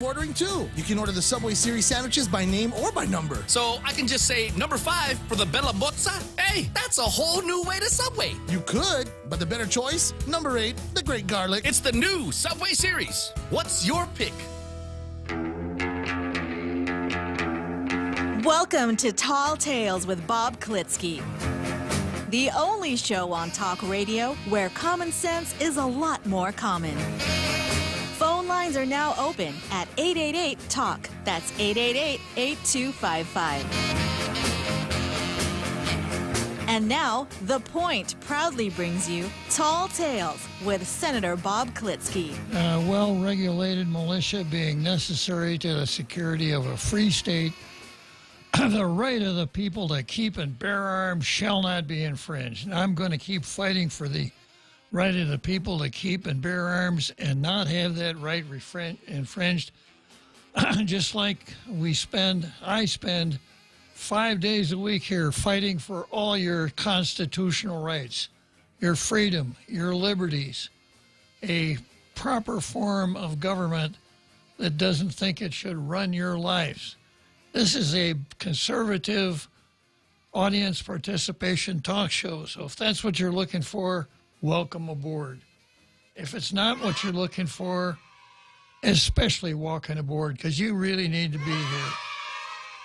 Ordering too. You can order the Subway Series sandwiches by name or by number. So I can just say number 5 for the Bella Mozza? Hey, that's a whole new way to Subway. You could, but the better choice, number 8, the Great Garlic. It's the new Subway Series. What's your pick? Welcome to Tall Tales with Bob Klitzkie, the only show on talk radio where common sense is a lot more common. Phone lines are now open at 888-TALK. That's 888-8255. And now, The Point proudly brings you Tall Tales with Senator Bob Klitzkie. Well-regulated militia being necessary to the security of a free state, the right of the people to keep and bear arms shall not be infringed. And I'm going to keep fighting for the right of the people to keep and bear arms and not have that right infringed. Just like I spend 5 days a week here fighting for all your constitutional rights, your freedom, your liberties, a proper form of government that doesn't think it should run your lives. This is a conservative audience participation talk show. So if that's what you're looking for, welcome aboard. If it's not what you're looking for, especially welcome aboard, because you really need to be here.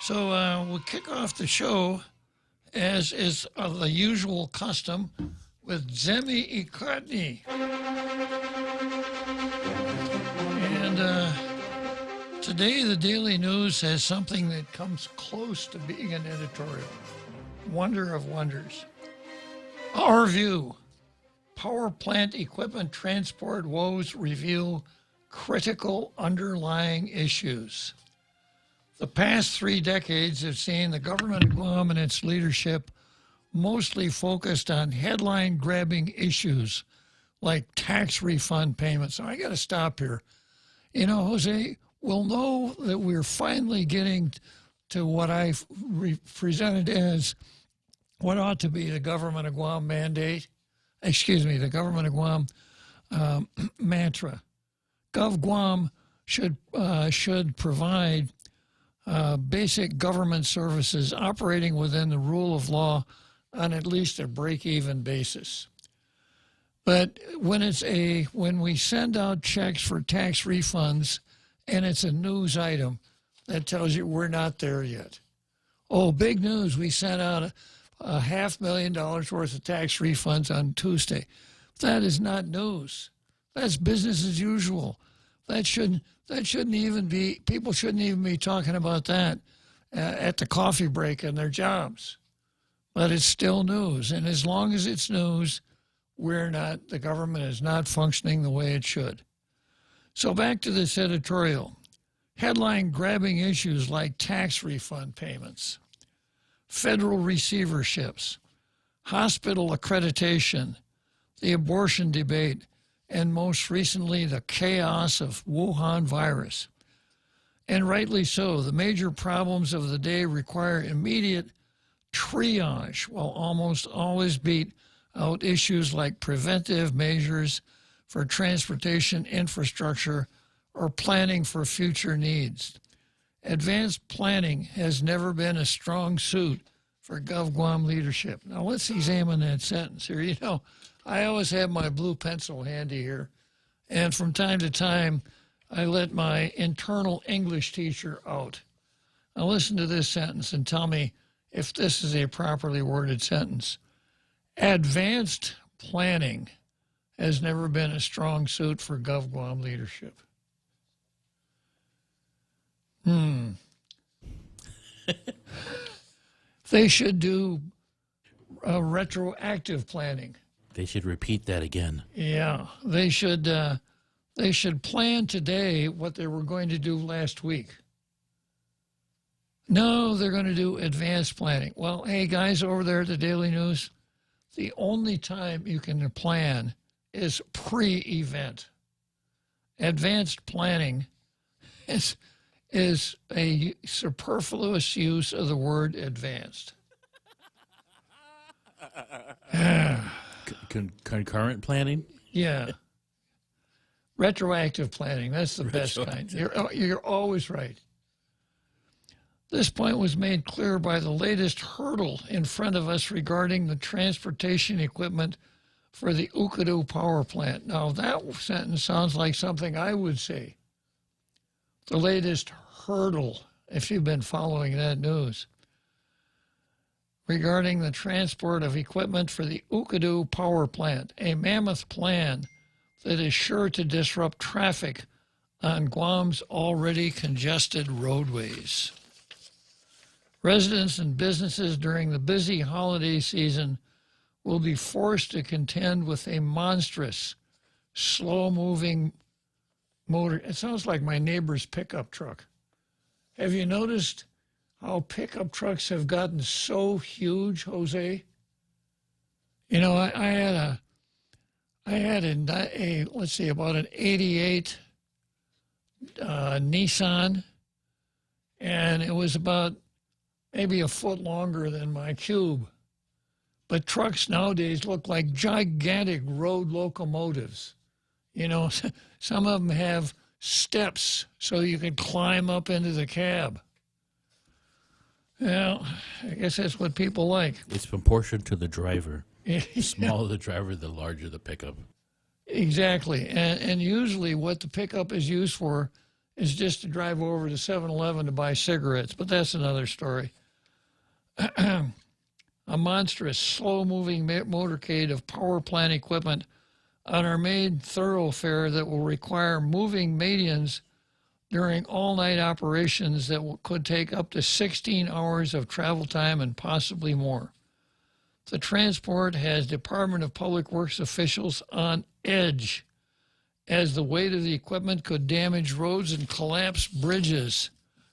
So we'll kick off the show, as is the usual custom, with Zemi Ikotny. And today the Daily News has something that comes close to being an editorial. Wonder of wonders. Our view. Power plant equipment transport woes reveal critical underlying issues. The past 3 decades have seen the government of Guam and its leadership mostly focused on headline-grabbing issues like tax refund payments. So I got to stop here. You know, Jose, we'll know that we're finally getting to what I presented as what ought to be the government of Guam mandate. The government of Guam mantra. Gov Guam should provide basic government services operating within the rule of law on at least a break-even basis. But when we send out checks for tax refunds and it's a news item, that tells you we're not there yet. Oh, big news! We sent out a $500,000 worth of tax refunds on Tuesday. That is not news. That's business as usual. That shouldn't even be, people shouldn't even be talking about that at the coffee break in their jobs. But it's still news. And as long as it's news, the government is not functioning the way it should. So back to this editorial. Headline grabbing issues like tax refund payments, federal receiverships, hospital accreditation, the abortion debate, and most recently the chaos of Wuhan virus. And rightly so, the major problems of the day require immediate triage, while almost always beat out issues like preventive measures for transportation infrastructure or planning for future needs. Advanced planning has never been a strong suit for Gov Guam leadership. Now let's examine that sentence here. You know, I always have my blue pencil handy here, and from time to time, I let my internal English teacher out. Now listen to this sentence and tell me if this is a properly worded sentence. Advanced planning has never been a strong suit for Gov Guam leadership. They should do retroactive planning. They should repeat that again. Yeah, they should plan today what they were going to do last week. No, they're going to do advanced planning. Well, hey, guys over there at the Daily News, the only time you can plan is pre-event. Advanced planning is a superfluous use of the word advanced. Concurrent planning? Yeah. Retroactive planning, that's the best kind. You're always right. This point was made clear by the latest hurdle in front of us regarding the transportation equipment for the Ukadu power plant. Now, that sentence sounds like something I would say. The latest hurdle, if you've been following that news, regarding the transport of equipment for the Ukadu power plant, a mammoth plan that is sure to disrupt traffic on Guam's already congested roadways. Residents and businesses during the busy holiday season will be forced to contend with a monstrous, slow-moving motor. It sounds like my neighbor's pickup truck. Have you noticed how pickup trucks have gotten so huge, Jose? You know, I had a let's see, about an 88 Nissan, and it was about maybe a foot longer than my Cube. But trucks nowadays look like gigantic road locomotives. You know, some of them have steps so you can climb up into the cab. Well, I guess that's what people like. It's proportioned to the driver. The smaller the driver, the larger the pickup. Exactly. And usually what the pickup is used for is just to drive over to 7-Eleven to buy cigarettes, but that's another story. A monstrous, slow-moving motorcade of power plant equipment on our main thoroughfare that will require moving medians during all-night operations that could take up to 16 hours of travel time and possibly more. The transport has Department of Public Works officials on edge, as the weight of the equipment could damage roads and collapse bridges,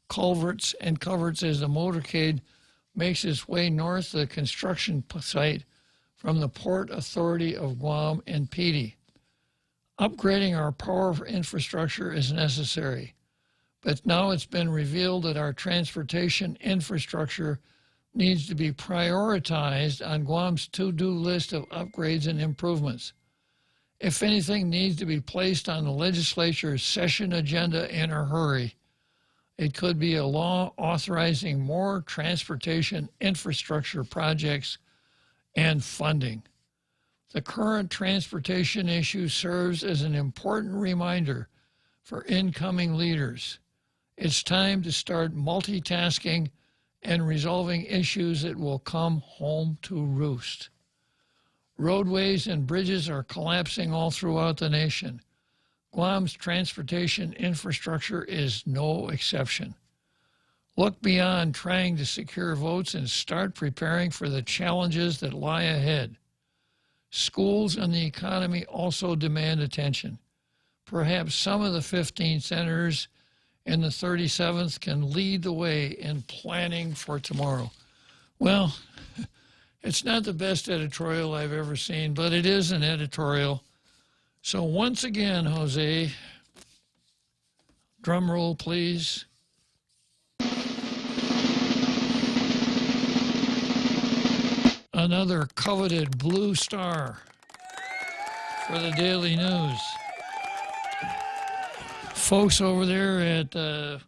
culverts, and coverts as the motorcade makes its way north to the construction site from the Port Authority of Guam and PD. Upgrading our power infrastructure is necessary, but now it's been revealed that our transportation infrastructure needs to be prioritized on Guam's to-do list of upgrades and improvements. If anything needs to be placed on the legislature's session agenda in a hurry, it could be a law authorizing more transportation infrastructure projects and funding. The current transportation issue serves as an important reminder for incoming leaders. It's time to start multitasking and resolving issues that will come home to roost. Roadways and bridges are collapsing all throughout the nation. Guam's transportation infrastructure is no exception. Look beyond trying to secure votes and start preparing for the challenges that lie ahead. Schools and the economy also demand attention. Perhaps some of the 15 senators in the 37th can lead the way in planning for tomorrow. Well, it's not the best editorial I've ever seen, but it is an editorial. So once again, Jose, drum roll, please. Another coveted blue star for the Daily News. Folks over there at the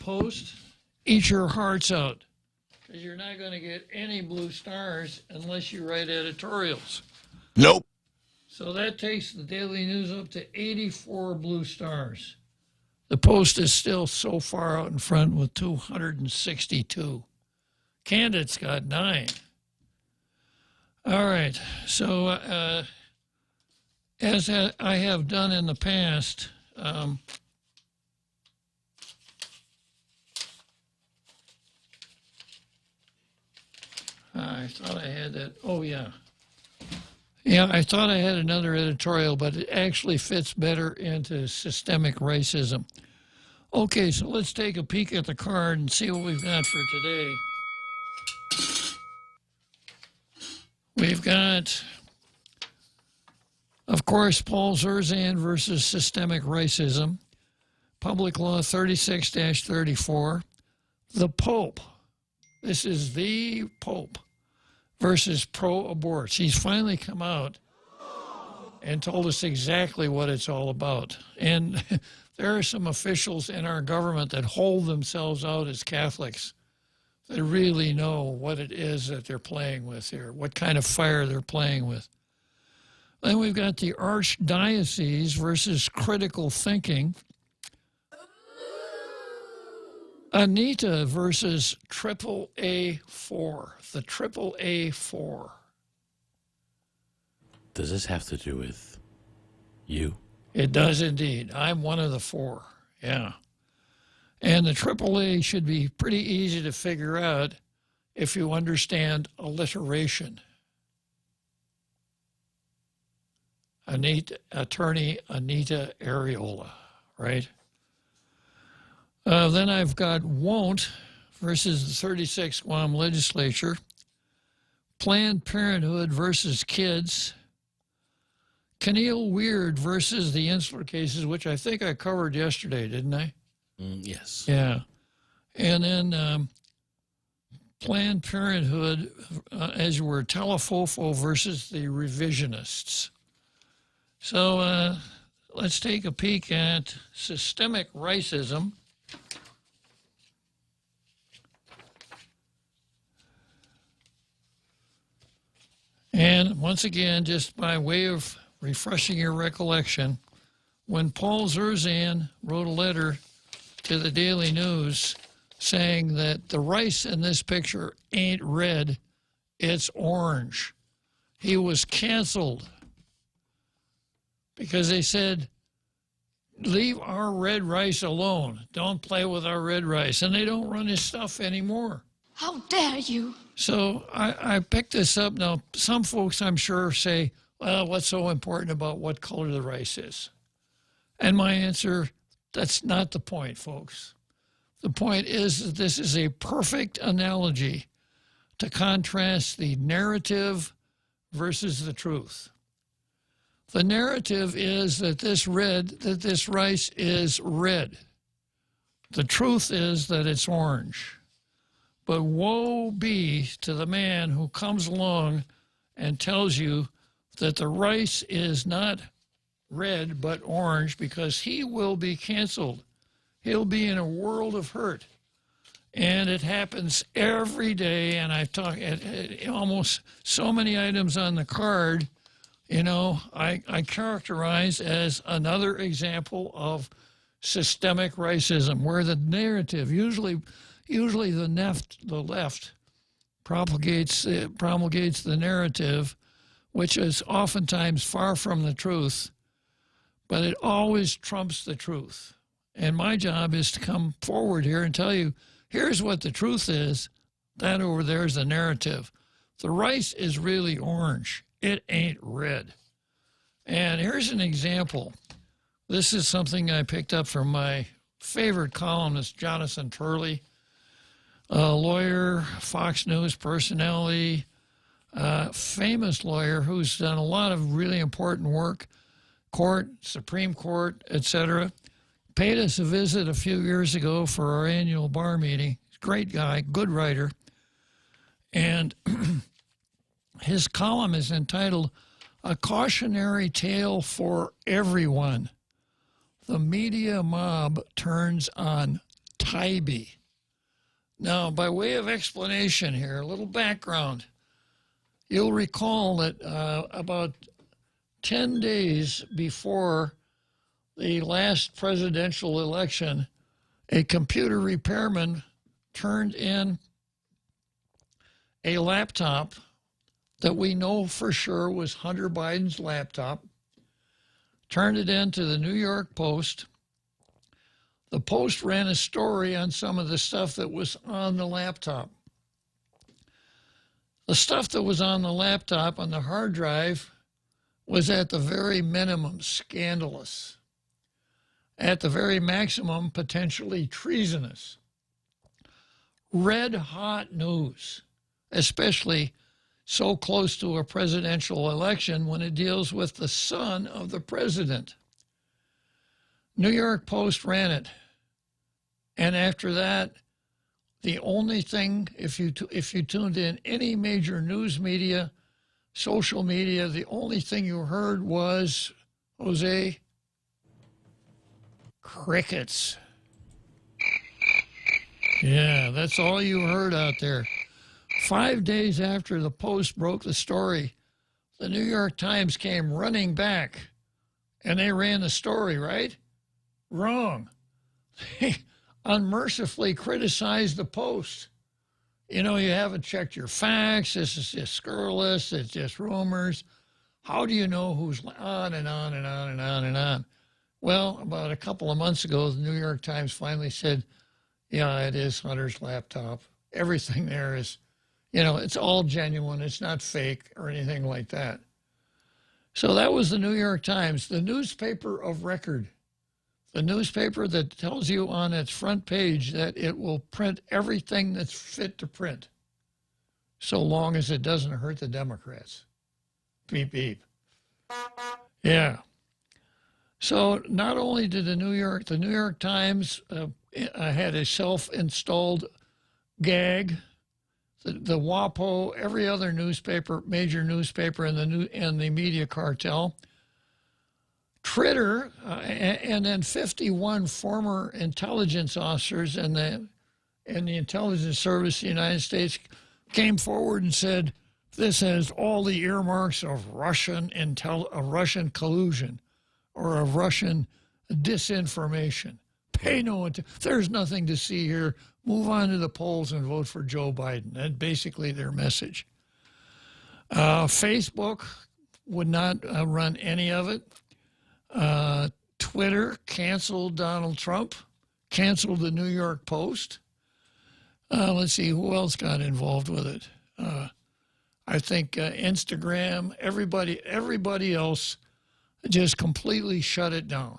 Post, eat your hearts out, because you're not going to get any blue stars unless you write editorials. Nope. So that takes the Daily News up to 84 blue stars. The Post is still so far out in front with 262. Candidate's got 9. All right. So as I have done in the past, I thought I had that. Oh, yeah. Yeah, I thought I had another editorial, but it actually fits better into systemic racism. Okay, so let's take a peek at the card and see what we've got for today. We've got, of course, Paul Zerzan versus systemic racism, Public Law 36-34, the Pope. This is the Pope versus pro-aborts. He's finally come out and told us exactly what it's all about. And there are some officials in our government that hold themselves out as Catholics that really know what it is that they're playing with here, what kind of fire they're playing with. Then we've got the archdiocese versus critical thinking. Anita versus Triple A4, the Triple A4. Does this have to do with you? It does indeed. I'm one of the four, yeah. And the AAA should be pretty easy to figure out if you understand alliteration. Attorney Anita Areola, right? Then I've got won't versus the 36th Guam legislature. Planned Parenthood versus kids. Keneal Weird versus the Insular cases, which I think I covered yesterday, didn't I? Yes. Yeah. And then Planned Parenthood, as you were, Telefofo versus the revisionists. So let's take a peek at systemic racism. And once again, just by way of refreshing your recollection, when Paul Zerzan wrote a letter to the Daily News saying that the rice in this picture ain't red, it's orange, he was canceled because they said, leave our red rice alone. Don't play with our red rice. And they don't run his stuff anymore. How dare you? So I picked this up. Now, some folks, I'm sure, say, well, what's so important about what color the rice is? And my answer, that's not the point, folks. The point is that this is a perfect analogy to contrast the narrative versus the truth. The narrative is that this rice is red. The truth is that it's orange. But woe be to the man who comes along and tells you that the rice is not red but orange, because he will be canceled. He'll be in a world of hurt. And it happens every day, and I've talked almost so many items on the card, you know, I characterize as another example of systemic racism, where the narrative, usually the left promulgates the narrative, which is oftentimes far from the truth, but it always trumps the truth. And my job is to come forward here and tell you, here's what the truth is. That over there is the narrative. The rice is really orange. It ain't red. And here's an example. This is something I picked up from my favorite columnist, Jonathan Turley, a lawyer, Fox News personality, famous lawyer who's done a lot of really important work, court, Supreme Court, etc. Paid us a visit a few years ago for our annual bar meeting. Great guy, good writer. And his column is entitled, A Cautionary Tale for Everyone. The Media Mob Turns on Tybee. Now, by way of explanation here, a little background. You'll recall that about 10 days before the last presidential election, a computer repairman turned in a laptop that we know for sure was Hunter Biden's laptop, turned it into the New York Post. The Post ran a story on some of the stuff that was on the laptop. The stuff that was on the laptop on the hard drive was at the very minimum scandalous, at the very maximum potentially treasonous. Red hot news, especially so close to a presidential election when it deals with the son of the president. New York Post ran it. And after that, the only thing, if you tuned in any major news media, social media, the only thing you heard was, Jose, crickets. Yeah, that's all you heard out there. 5 days after the Post broke the story, the New York Times came running back, and they ran the story, right? Wrong. They unmercifully criticized the Post. You know, you haven't checked your facts. This is just scurrilous. It's just rumors. How do you know who's on and on and on and on and on? Well, about a couple of months ago, the New York Times finally said, yeah, it is Hunter's laptop. Everything there is, you know, it's all genuine. It's not fake or anything like that. So that was the New York Times, the newspaper of record, the newspaper that tells you on its front page that it will print everything that's fit to print, so long as it doesn't hurt the Democrats. Beep, beep. Yeah. So not only did the New York Times had a self-installed gag, the WAPO, every other newspaper, major newspaper in the media cartel, Twitter, and then 51 former intelligence officers in the intelligence service of the United States came forward and said, this has all the earmarks of Russian collusion or of Russian disinformation. Pay no attention. There's nothing to see here. Move on to the polls and vote for Joe Biden. That's basically their message. Facebook would not run any of it. Twitter canceled Donald Trump, canceled the New York Post. Let's see, who else got involved with it? I think Instagram, everybody else just completely shut it down.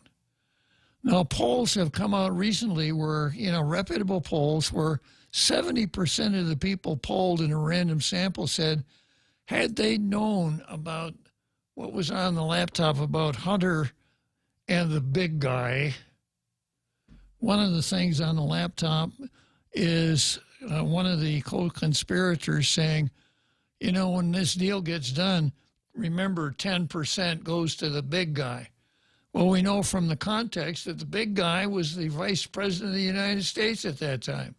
Now, polls have come out recently where, reputable polls where 70% of the people polled in a random sample said, had they known about what was on the laptop about Hunter and the big guy, one of the things on the laptop is one of the co-conspirators saying, when this deal gets done, remember 10% goes to the big guy. Well, we know from the context that the big guy was the vice president of the United States at that time.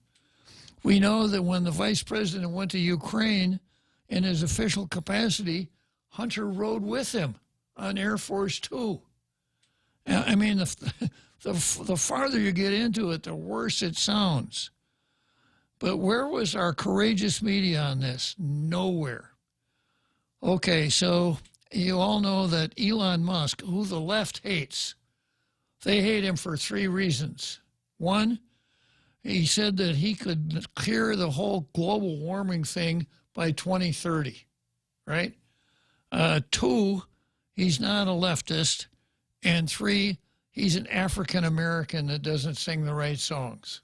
We know that when the vice president went to Ukraine in his official capacity, Hunter rode with him on Air Force Two. I mean, the farther you get into it, the worse it sounds. But where was our courageous media on this? Nowhere. Okay, so you all know that Elon Musk, who the left hates, they hate him for 3 reasons. 1, he said that he could clear the whole global warming thing by 2030, right? 2, he's not a leftist. And 3, he's an African American that doesn't sing the right songs.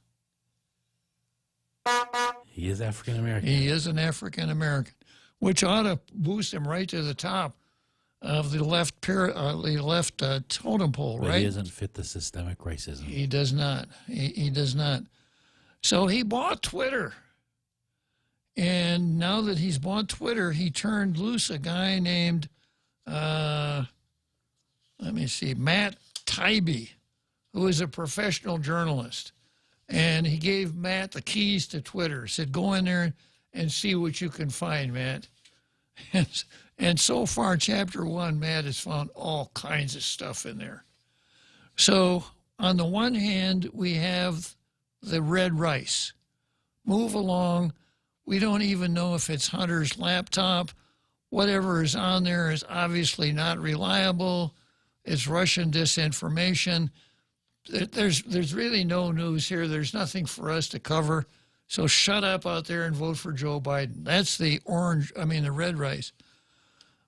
He is African American. He is an African American, which ought to boost him right to the top of the left totem pole, But right? he doesn't fit the systemic racism. He does not. He does not. So he bought Twitter. And now that he's bought Twitter, he turned loose a guy named, Matt Taibbi, who is a professional journalist. And he gave Matt the keys to Twitter, said, go in there and see what you can find, Matt. And so far, Chapter 1, Matt has found all kinds of stuff in there. So on the one hand, we have the red rice. Move along. We don't even know if it's Hunter's laptop. Whatever is on there is obviously not reliable. It's Russian disinformation. There's really no news here. There's nothing for us to cover. So shut up out there and vote for Joe Biden. That's the red rice.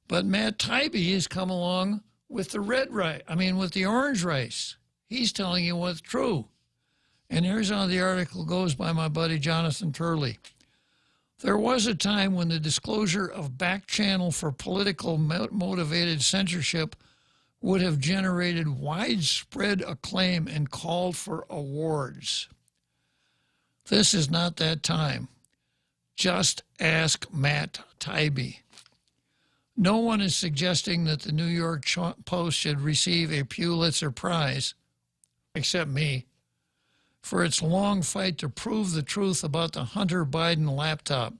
But Matt Taibbi has come along with the with the orange rice. He's telling you what's true. And here's how the article goes by my buddy Jonathan Turley. There was a time when the disclosure of back channel for political motivated censorship would have generated widespread acclaim and called for awards. This is not that time. Just ask Matt Taibbi. No one is suggesting that the New York Post should receive a Pulitzer Prize, except me, for its long fight to prove the truth about the Hunter Biden laptop.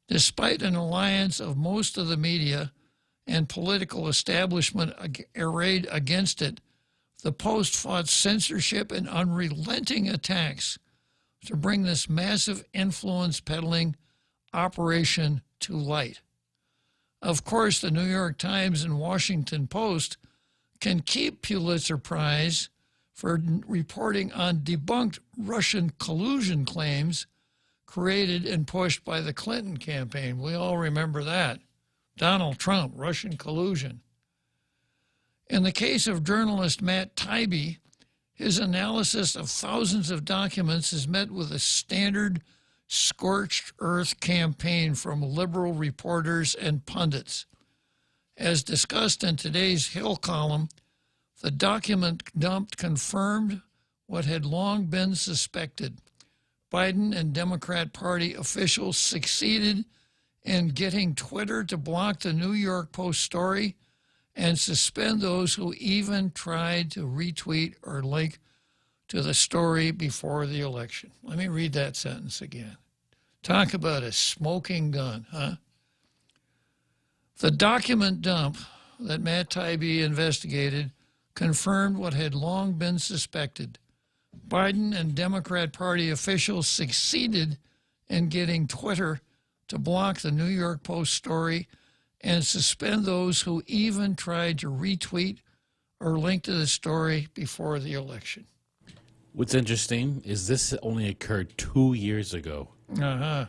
Despite an alliance of most of the media and political establishment arrayed against it, the Post fought censorship and unrelenting attacks to bring this massive influence peddling operation to light. Of course, the New York Times and Washington Post can keep Pulitzer Prize for reporting on debunked Russian collusion claims created and pushed by the Clinton campaign. We all remember that. Donald Trump, Russian collusion. In the case of journalist Matt Taibbi, his analysis of thousands of documents is met with a standard scorched earth campaign from liberal reporters and pundits. As discussed in today's Hill column, the document dump confirmed what had long been suspected. Biden and Democrat Party officials succeeded in getting Twitter to block the New York Post story and suspend those who even tried to retweet or link to the story before the election. Let me read that sentence again. Talk about a smoking gun, huh? The document dump that Matt Taibbi investigated confirmed what had long been suspected. Biden and Democrat Party officials succeeded in getting Twitter to block the New York Post story and suspend those who even tried to retweet or link to the story before the election. What's interesting is this only occurred 2 years ago. Uh-huh.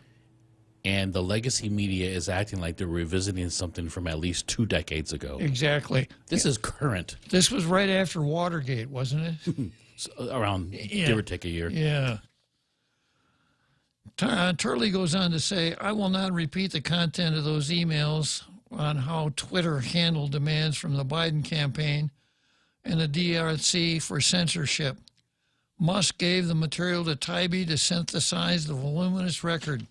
And the legacy media is acting like they're revisiting something from at least 2 decades ago. Exactly. This is current. This was right after Watergate, wasn't it? Around, give or take a year. Yeah. Turley goes on to say, I will not repeat the content of those emails on how Twitter handled demands from the Biden campaign and the DRC for censorship. Musk gave the material to Taibbi to synthesize the voluminous record.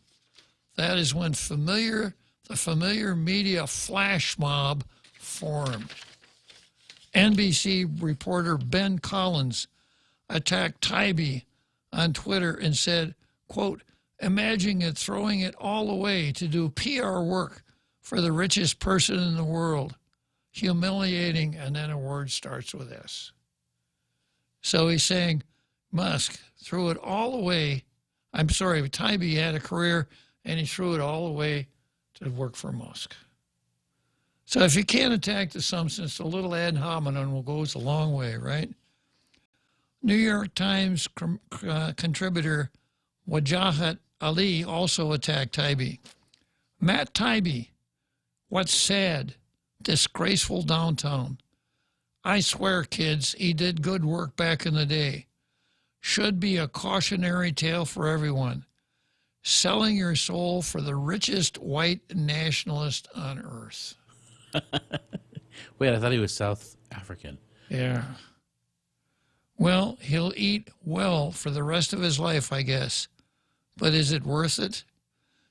That is when the familiar media flash mob formed. NBC reporter Ben Collins attacked Taibbi on Twitter and said, quote, imagine it throwing it all away to do PR work for the richest person in the world. Humiliating, and then a word starts with S. So he's saying Musk threw it all away. I'm sorry, Taibbi had a career and he threw it all away to work for Musk. So if you can't attack the substance, a little ad hominem goes a long way, right? New York Times contributor Wajahat Ali also attacked Taibbi. Matt Taibbi, what's sad, disgraceful downtown. I swear, kids, he did good work back in the day. Should be a cautionary tale for everyone. Selling your soul for the richest white nationalist on earth. Wait, I thought he was South African. Yeah. Well, he'll eat well for the rest of his life, I guess. But is it worth it?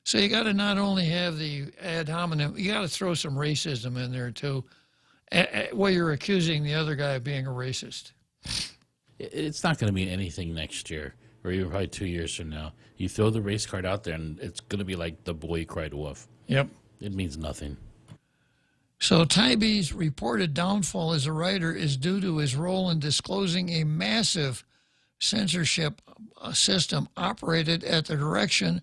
So you got to not only have the ad hominem, you got to throw some racism in there too. Well, you're accusing the other guy of being a racist. It's not going to mean anything next year, or even probably 2 years from now. You throw the race card out there, and it's going to be like the boy cried wolf. Yep. It means nothing. So Taibbi's reported downfall as a writer is due to his role in disclosing a massive censorship system operated at the direction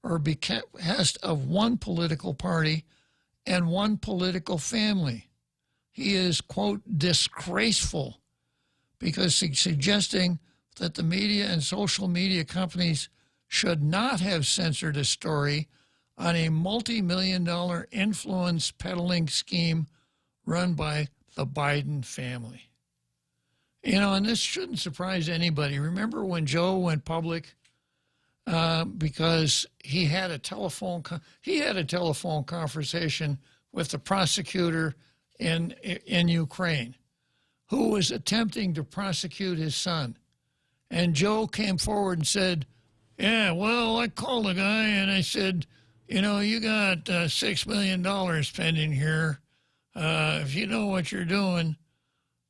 or behest of one political party and one political family. He is, quote, disgraceful because he's suggesting that the media and social media companies should not have censored a story on a multi-million-dollar influence peddling scheme run by the Biden family. You know, and this shouldn't surprise anybody. Remember when Joe went public because he had a telephone conversation with the prosecutor in Ukraine who was attempting to prosecute his son. And Joe came forward and said, yeah, well, I called a guy and I said, you know, you got $6 million pending here. If you know what you're doing,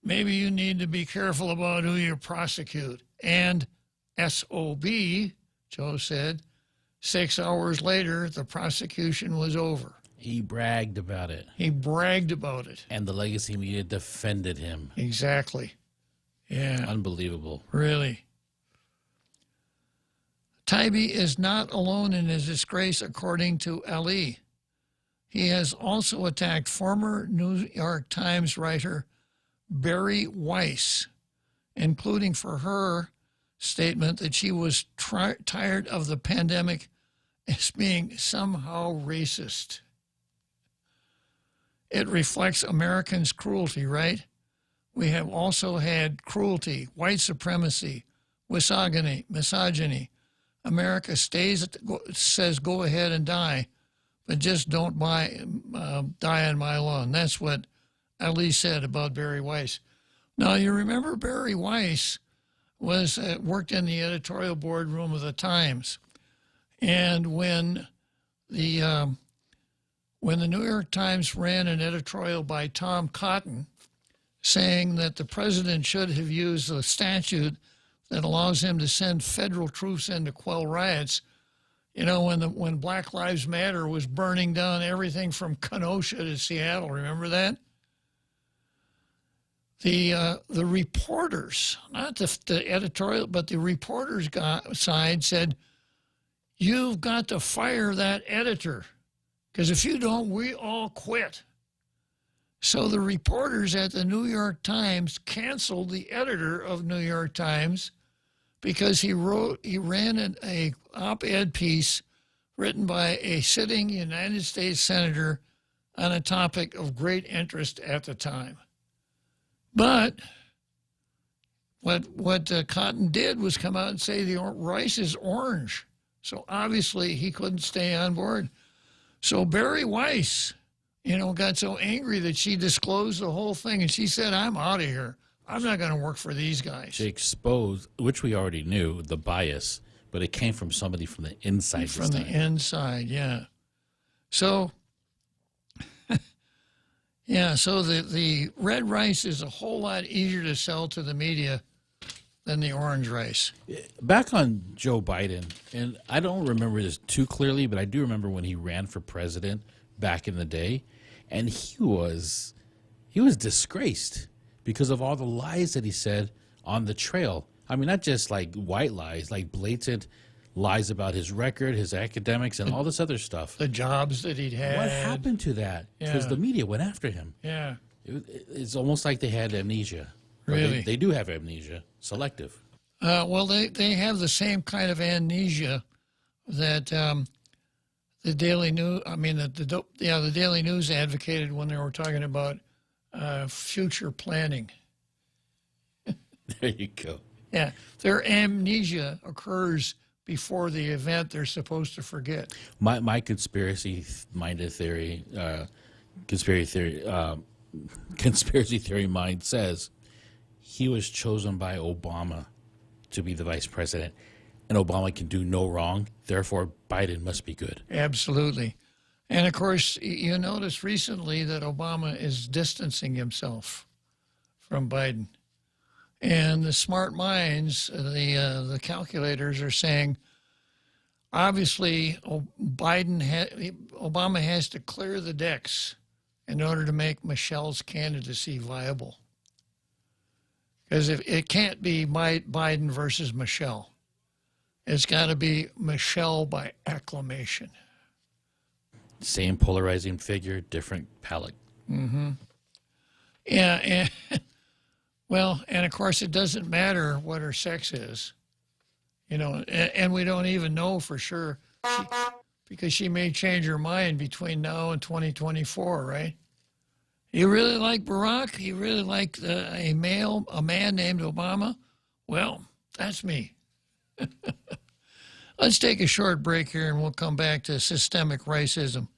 maybe you need to be careful about who you prosecute. And SOB, Joe said, 6 hours later, the prosecution was over. He bragged about it. He bragged about it. And the legacy media defended him. Exactly. Yeah. Unbelievable. Really. Taibbi is not alone in his disgrace, according to Ali. He has also attacked former New York Times writer Barry Weiss, including for her statement that she was tired of the pandemic as being somehow racist. It reflects Americans' cruelty, right? We have also had cruelty, white supremacy, misogyny. America says go ahead and die, but just don't die on my lawn. That's what Ali said about Barry Weiss. Now, you remember Barry Weiss worked in the editorial boardroom of the Times. And when the New York Times ran an editorial by Tom Cotton saying that the president should have used the statute that allows him to send federal troops in to quell riots, you know, when Black Lives Matter was burning down everything from Kenosha to Seattle, remember that? The reporters, not the editorial, but the reporters side said, you've got to fire that editor, because if you don't, we all quit. So the reporters at the New York Times canceled the editor of New York Times because he ran an op-ed piece written by a sitting United States senator on a topic of great interest at the time. But what Cotton did was come out and say the rice is orange. So obviously he couldn't stay on board. So Barry Weiss, you know, got so angry that she disclosed the whole thing, and she said, I'm out of here. I'm not going to work for these guys. She exposed, which we already knew, the bias, but it came from somebody from the inside. From the inside, yeah. So, yeah, so the red rice is a whole lot easier to sell to the media than the orange rice. Back on Joe Biden, and I don't remember this too clearly, but I do remember when he ran for president back in the day, and he was disgraced because of all the lies that he said on the trail. I mean, not just like white lies, like blatant lies about his record, his academics, and all this other stuff. The jobs that he'd had. What happened to that? Because the media went after him. Yeah. It's almost like they had amnesia. Really? They do have amnesia, selective. Well, they have the same kind of amnesia that the Daily News. I mean, the Daily News advocated when they were talking about future planning. There you go. Yeah, their amnesia occurs before the event they're supposed to forget. My conspiracy-minded theory, conspiracy theory mind says he was chosen by Obama to be the vice president, and Obama can do no wrong. Therefore, Biden must be good. Absolutely. And, of course, you notice recently that Obama is distancing himself from Biden. And the smart minds, the calculators are saying, obviously, Obama has to clear the decks in order to make Michelle's candidacy viable. Because if it can't be Biden versus Michelle. It's got to be Michelle by acclamation. Same polarizing figure, different palette. Mm-hmm. Yeah, and and of course it doesn't matter what her sex is, you know, and we don't even know for sure because she may change her mind between now and 2024, right? You really like Barack? You really like a man named Obama? Well, that's me. Let's take a short break here and we'll come back to systemic racism.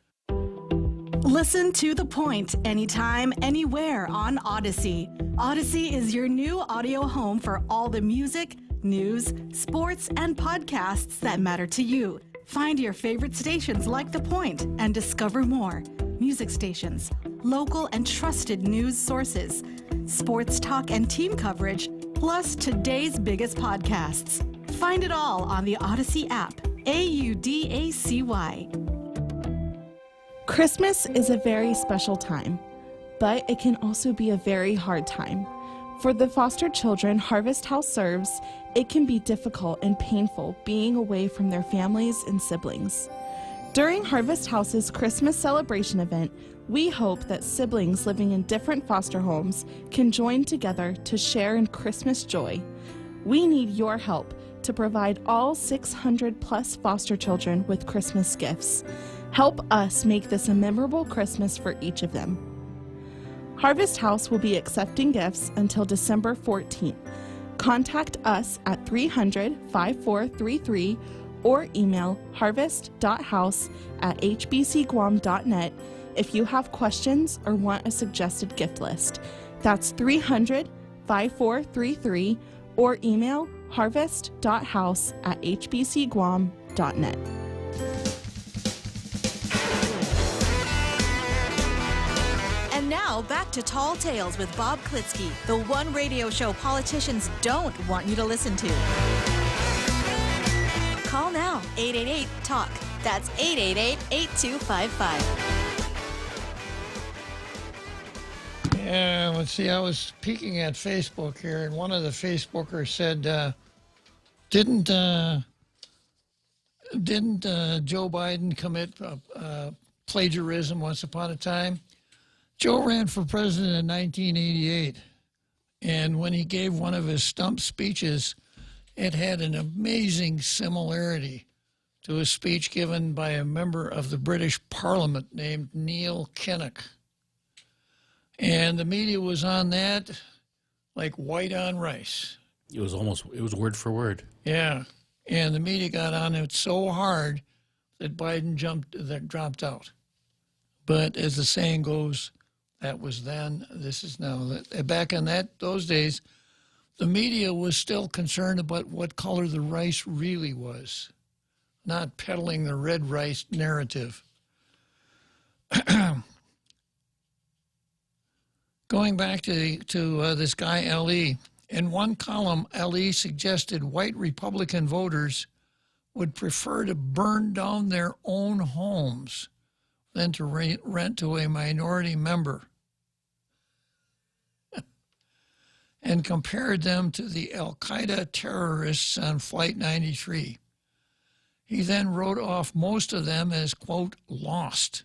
Listen to The Point anytime, anywhere on Odyssey. Odyssey is your new audio home for all the music, news, sports, and podcasts that matter to you. Find your favorite stations like The Point and discover more. Music stations, local and trusted news sources, sports talk and team coverage, plus today's biggest podcasts. Find it all on the Odyssey app. AUDACY. Christmas is a very special time, but it can also be a very hard time. For the foster children Harvest House serves, it can be difficult and painful being away from their families and siblings. During Harvest House's Christmas celebration event, we hope that siblings living in different foster homes can join together to share in Christmas joy. We need your help to provide all 600 plus foster children with Christmas gifts. Help us make this a memorable Christmas for each of them. Harvest House will be accepting gifts until December 14th. Contact us at 300-5433 or email harvest.house@hbcguam.net if you have questions or want a suggested gift list. That's 300-5433 or email harvest.house@hbcguam.net. And now back to Tall Tales with Bob Klitzkie, the one radio show politicians don't want you to listen to. Call now, 888-TALK. That's 888-8255. Yeah, let's see. I was peeking at Facebook here, and one of the Facebookers said, "Didn't Joe Biden commit plagiarism once upon a time?" Joe ran for president in 1988, and when he gave one of his stump speeches, it had an amazing similarity to a speech given by a member of the British Parliament named Neil Kinnock. And the media was on that like white on rice. It was word for word. Yeah. And the media got on it so hard that Biden dropped out. But as the saying goes, that was then, this is now. Back in those days, the media was still concerned about what color the rice really was, not peddling the red rice narrative. Going back to this guy, Ali, in one column, Ali suggested white Republican voters would prefer to burn down their own homes than to rent to a minority member, and compared them to the Al-Qaeda terrorists on Flight 93. He then wrote off most of them as, quote, lost.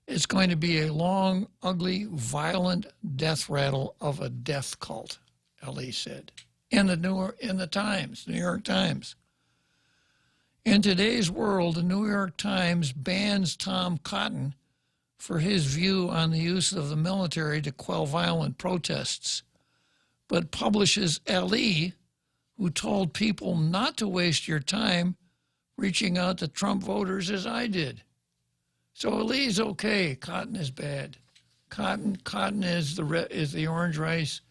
It's going to be a long, ugly, violent death rattle of a death cult, Ali said, in the New York Times. In today's world, the New York Times bans Tom Cotton for his view on the use of the military to quell violent protests, but publishes Ali, who told people not to waste your time reaching out to Trump voters as I did. So Ali's okay. Cotton is bad. Cotton is the orange rice.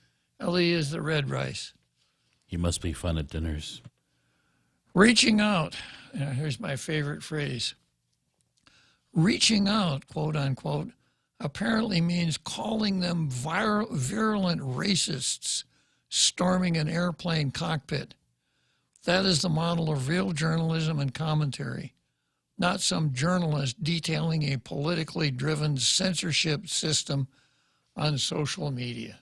Ali is the red rice. He must be fun at dinners. Reaching out. Now, here's my favorite phrase. Reaching out, quote unquote, apparently means calling them virulent racists storming an airplane cockpit. That is the model of real journalism and commentary, not some journalist detailing a politically driven censorship system on social media.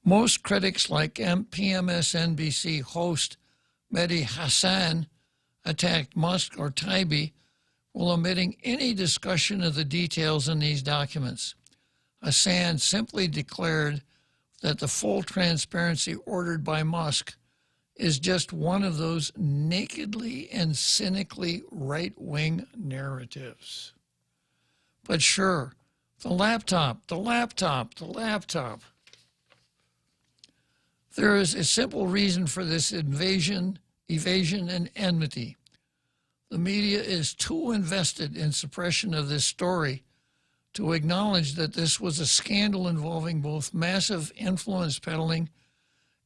Most critics like PMSNBC host Mehdi Hassan attacked Musk or Taibbi while omitting any discussion of the details in these documents. Hassan simply declared that the full transparency ordered by Musk is just one of those nakedly and cynically right-wing narratives. But sure, the laptop. There is a simple reason for this evasion, and enmity. The media is too invested in suppression of this story to acknowledge that this was a scandal involving both massive influence peddling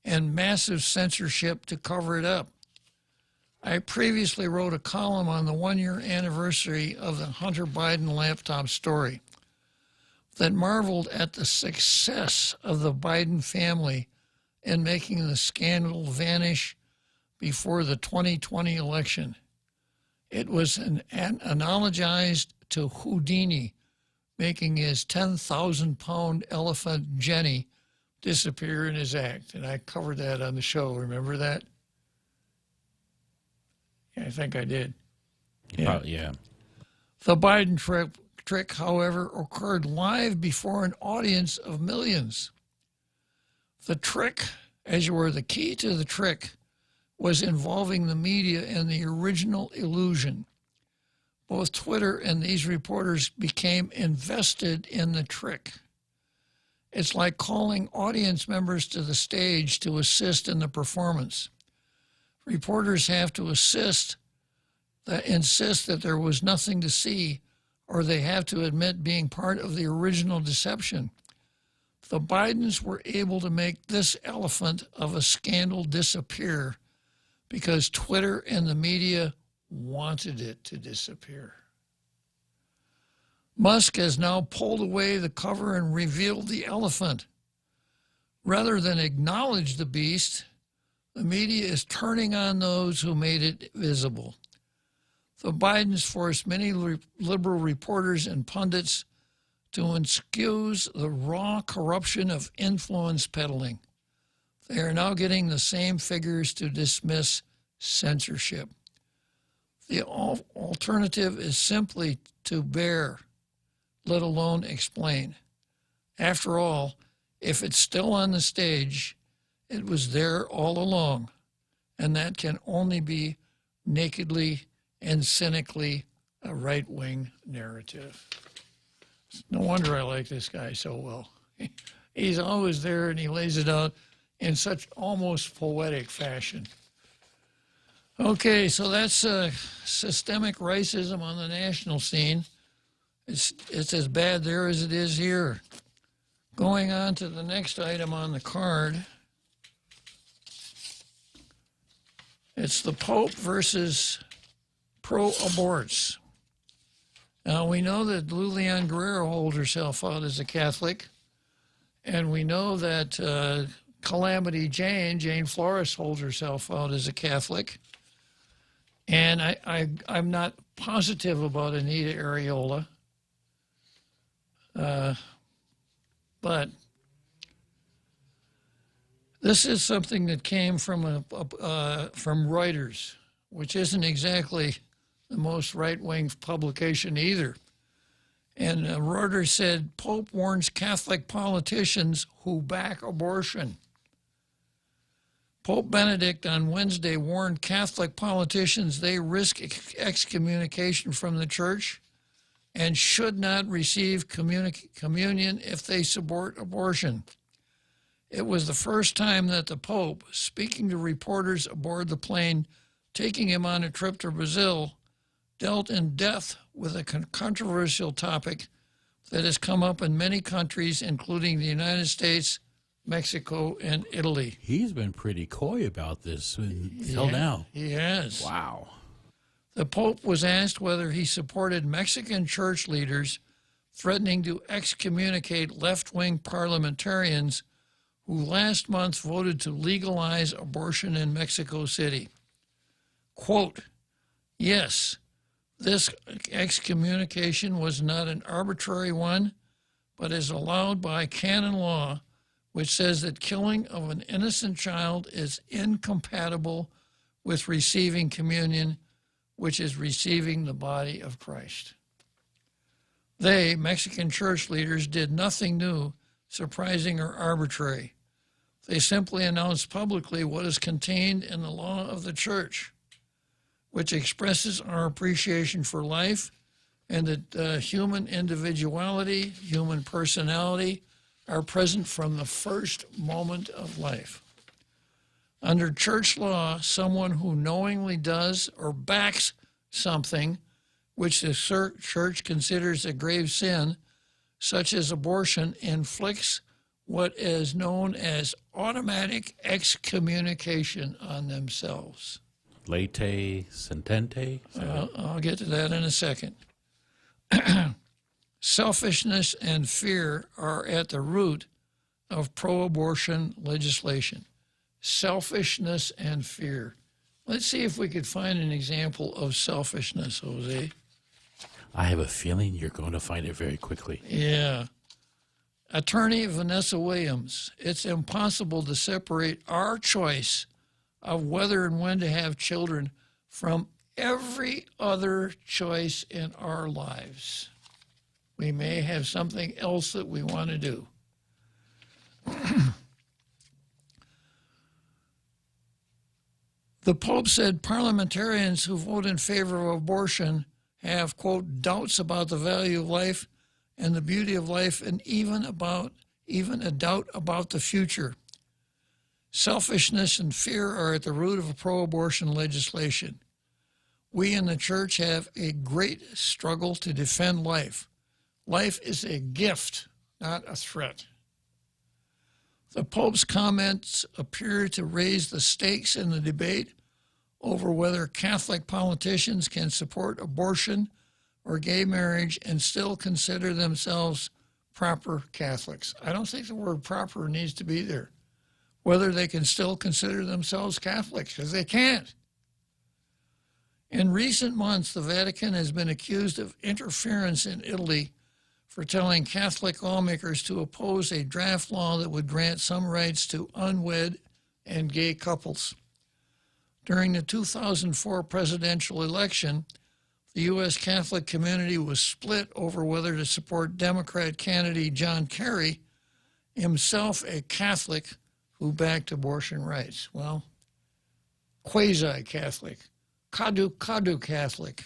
and massive censorship to cover it up. I previously wrote a column on the one-year anniversary of the Hunter Biden laptop story that marveled at the success of the Biden family in making the scandal vanish before the 2020 election. It was an analogized to Houdini making his 10,000-pound elephant Jenny disappear in his act. And I covered that on the show. Remember that? Yeah, I think I did. Yeah. The Biden trick, however, occurred live before an audience of millions. The trick, as you were, the key to the trick was involving the media and the original illusion. Both Twitter and these reporters became invested in the trick. It's like calling audience members to the stage to assist in the performance. Reporters have to insist that there was nothing to see, or they have to admit being part of the original deception. The Bidens were able to make this elephant of a scandal disappear because Twitter and the media wanted it to disappear. Musk has now pulled away the cover and revealed the elephant. Rather than acknowledge the beast, the media is turning on those who made it visible. The Bidens forced many liberal reporters and pundits to excuse the raw corruption of influence peddling. They are now getting the same figures to dismiss censorship. The alternative is simply to bear, let alone explain. After all, if it's still on the stage, it was there all along, and that can only be nakedly and cynically a right-wing narrative. No wonder I like this guy so well. He's always there, and he lays it out in such almost poetic fashion. Okay, so that's systemic racism on the national scene. It's as bad there as it is here. Going on to the next item on the card. It's the Pope versus pro-aborts. Now, we know that Lulian Guerrero holds herself out as a Catholic, and we know that Calamity Jane Flores holds herself out as a Catholic. And I'm not positive about Anita Areola, but this is something that came from Reuters, which isn't exactly the most right-wing publication either. And Reuters said, Pope warns Catholic politicians who back abortion. Pope Benedict on Wednesday warned Catholic politicians they risk excommunication from the church and should not receive communion if they support abortion. It was the first time that the Pope, speaking to reporters aboard the plane taking him on a trip to Brazil, dealt in depth with a controversial topic that has come up in many countries, including the United States, Mexico, and Italy. He's been pretty coy about this until now. He has. Wow. The Pope was asked whether he supported Mexican church leaders threatening to excommunicate left-wing parliamentarians who last month voted to legalize abortion in Mexico City. Quote, yes, this excommunication was not an arbitrary one, but is allowed by canon law, which says that killing of an innocent child is incompatible with receiving communion, which is receiving the body of Christ. They, Mexican church leaders, did nothing new, surprising, or arbitrary. They simply announced publicly what is contained in the law of the church, which expresses our appreciation for life and that human individuality, human personality are present from the first moment of life. Under church law, someone who knowingly does or backs something which the church considers a grave sin, such as abortion, inflicts what is known as automatic excommunication on themselves. Late sentente. I'll get to that in a second. Selfishness and fear are at the root of pro-abortion legislation. Selfishness and fear. Let's see if we could find an example of selfishness, Jose. I have a feeling you're going to find it very quickly. Yeah. Attorney Vanessa Williams, it's impossible to separate our choice of whether and when to have children from every other choice in our lives. We may have something else that we want to do. The Pope said parliamentarians who vote in favor of abortion have, quote, doubts about the value of life and the beauty of life, and even a doubt about the future. Selfishness and fear are at the root of pro-abortion legislation. We in the church have a great struggle to defend life. Life is a gift, not a threat. The Pope's comments appear to raise the stakes in the debate over whether Catholic politicians can support abortion or gay marriage and still consider themselves proper Catholics. I don't think the word proper needs to be there. Whether they can still consider themselves Catholics, because they can't. In recent months, the Vatican has been accused of interference in Italy for telling Catholic lawmakers to oppose a draft law that would grant some rights to unwed and gay couples. During the 2004 presidential election, the U.S. Catholic community was split over whether to support Democrat candidate John Kerry, himself a Catholic who backed abortion rights. Well, quasi-Catholic, Kadu Catholic.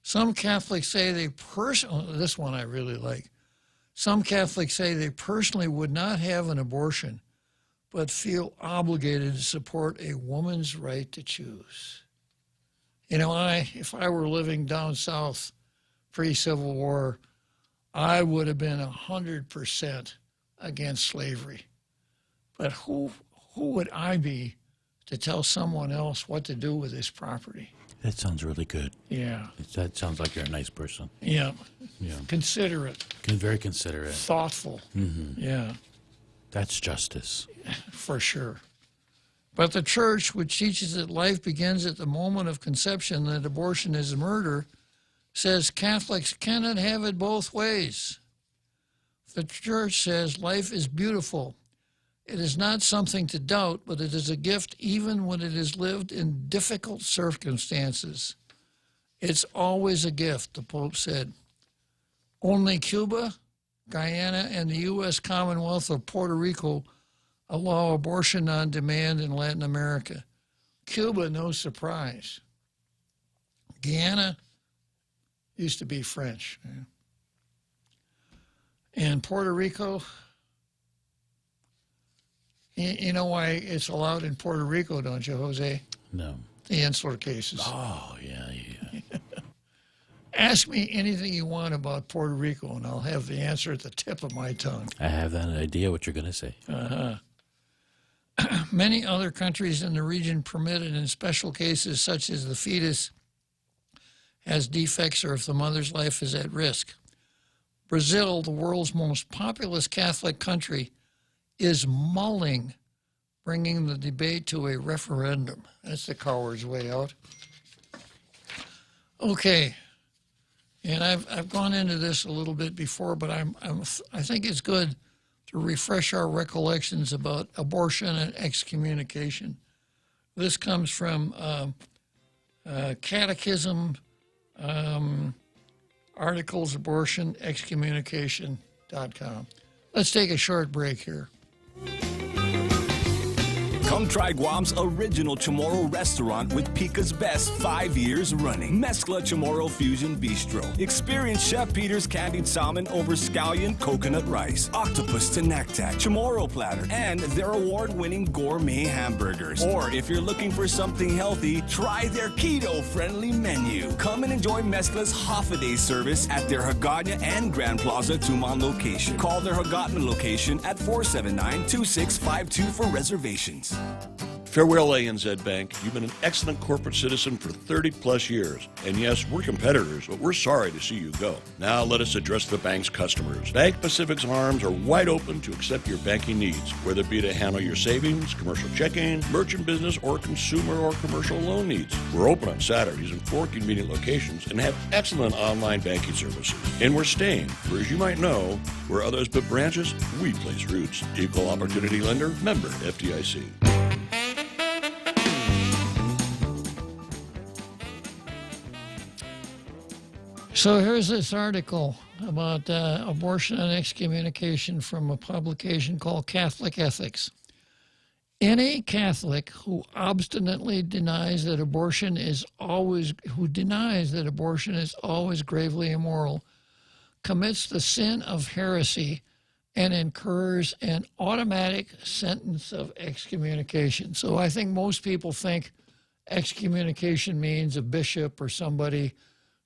Some Catholics say they this one I really like. Some Catholics say they personally would not have an abortion, but feel obligated to support a woman's right to choose. You know, if I were living down south pre-Civil War, I would have been 100% against slavery. But who would I be to tell someone else what to do with this property? That sounds really good. Yeah. That sounds like you're a nice person. Yeah. Yeah. Considerate. Very considerate. Thoughtful. Mm-hmm. Yeah. That's justice. For sure. But the church, which teaches that life begins at the moment of conception, that abortion is murder, says Catholics cannot have it both ways. The church says life is beautiful. It is not something to doubt, but it is a gift even when it is lived in difficult circumstances. It's always a gift, the Pope said. Only Cuba, Guyana, and the U.S. Commonwealth of Puerto Rico allow abortion on demand in Latin America. Cuba, no surprise. Guyana used to be French. And Puerto Rico, you know why it's allowed in Puerto Rico, don't you, Jose? No. The insular cases. Oh, yeah. Ask me anything you want about Puerto Rico, and I'll have the answer at the tip of my tongue. I have an idea what you're going to say. Many other countries in the region permit it in special cases such as the fetus has defects or if the mother's life is at risk. Brazil, the world's most populous Catholic country, is mulling bringing the debate to a referendum. That's the coward's way out. Okay, and I've gone into this a little bit before, but I think it's good to refresh our recollections about abortion and excommunication. This comes from Catechism articles, abortion, excommunication.com. Let's take a short break here. Come try Guam's original Chamorro restaurant with Pica's best 5 years running. Mezcla Chamorro Fusion Bistro. Experience Chef Peter's candied salmon over scallion coconut rice, octopus to naktak, Chamorro platter, and their award-winning gourmet hamburgers. Or if you're looking for something healthy, try their keto-friendly menu. Come and enjoy Mezcla's half-a-day service at their Hagåtña and Grand Plaza Tuman location. Call their Hagåtña location at 479-2652 for reservations. Farewell ANZ Bank. You've been an excellent corporate citizen for 30 plus years. And yes, we're competitors, but we're sorry to see you go. Now let us address the bank's customers. Bank Pacific's arms are wide open to accept your banking needs, whether it be to handle your savings, commercial checking, merchant business, or consumer or commercial loan needs. We're open on Saturdays in 4 convenient locations and have excellent online banking services. And we're staying, for as you might know, where others put branches, we place roots. Equal Opportunity Lender, member FDIC. So here's this article about abortion and excommunication from a publication called Catholic Ethics. Any Catholic who obstinately denies that abortion is always gravely immoral commits the sin of heresy and incurs an automatic sentence of excommunication. So I think most people think excommunication means a bishop or somebody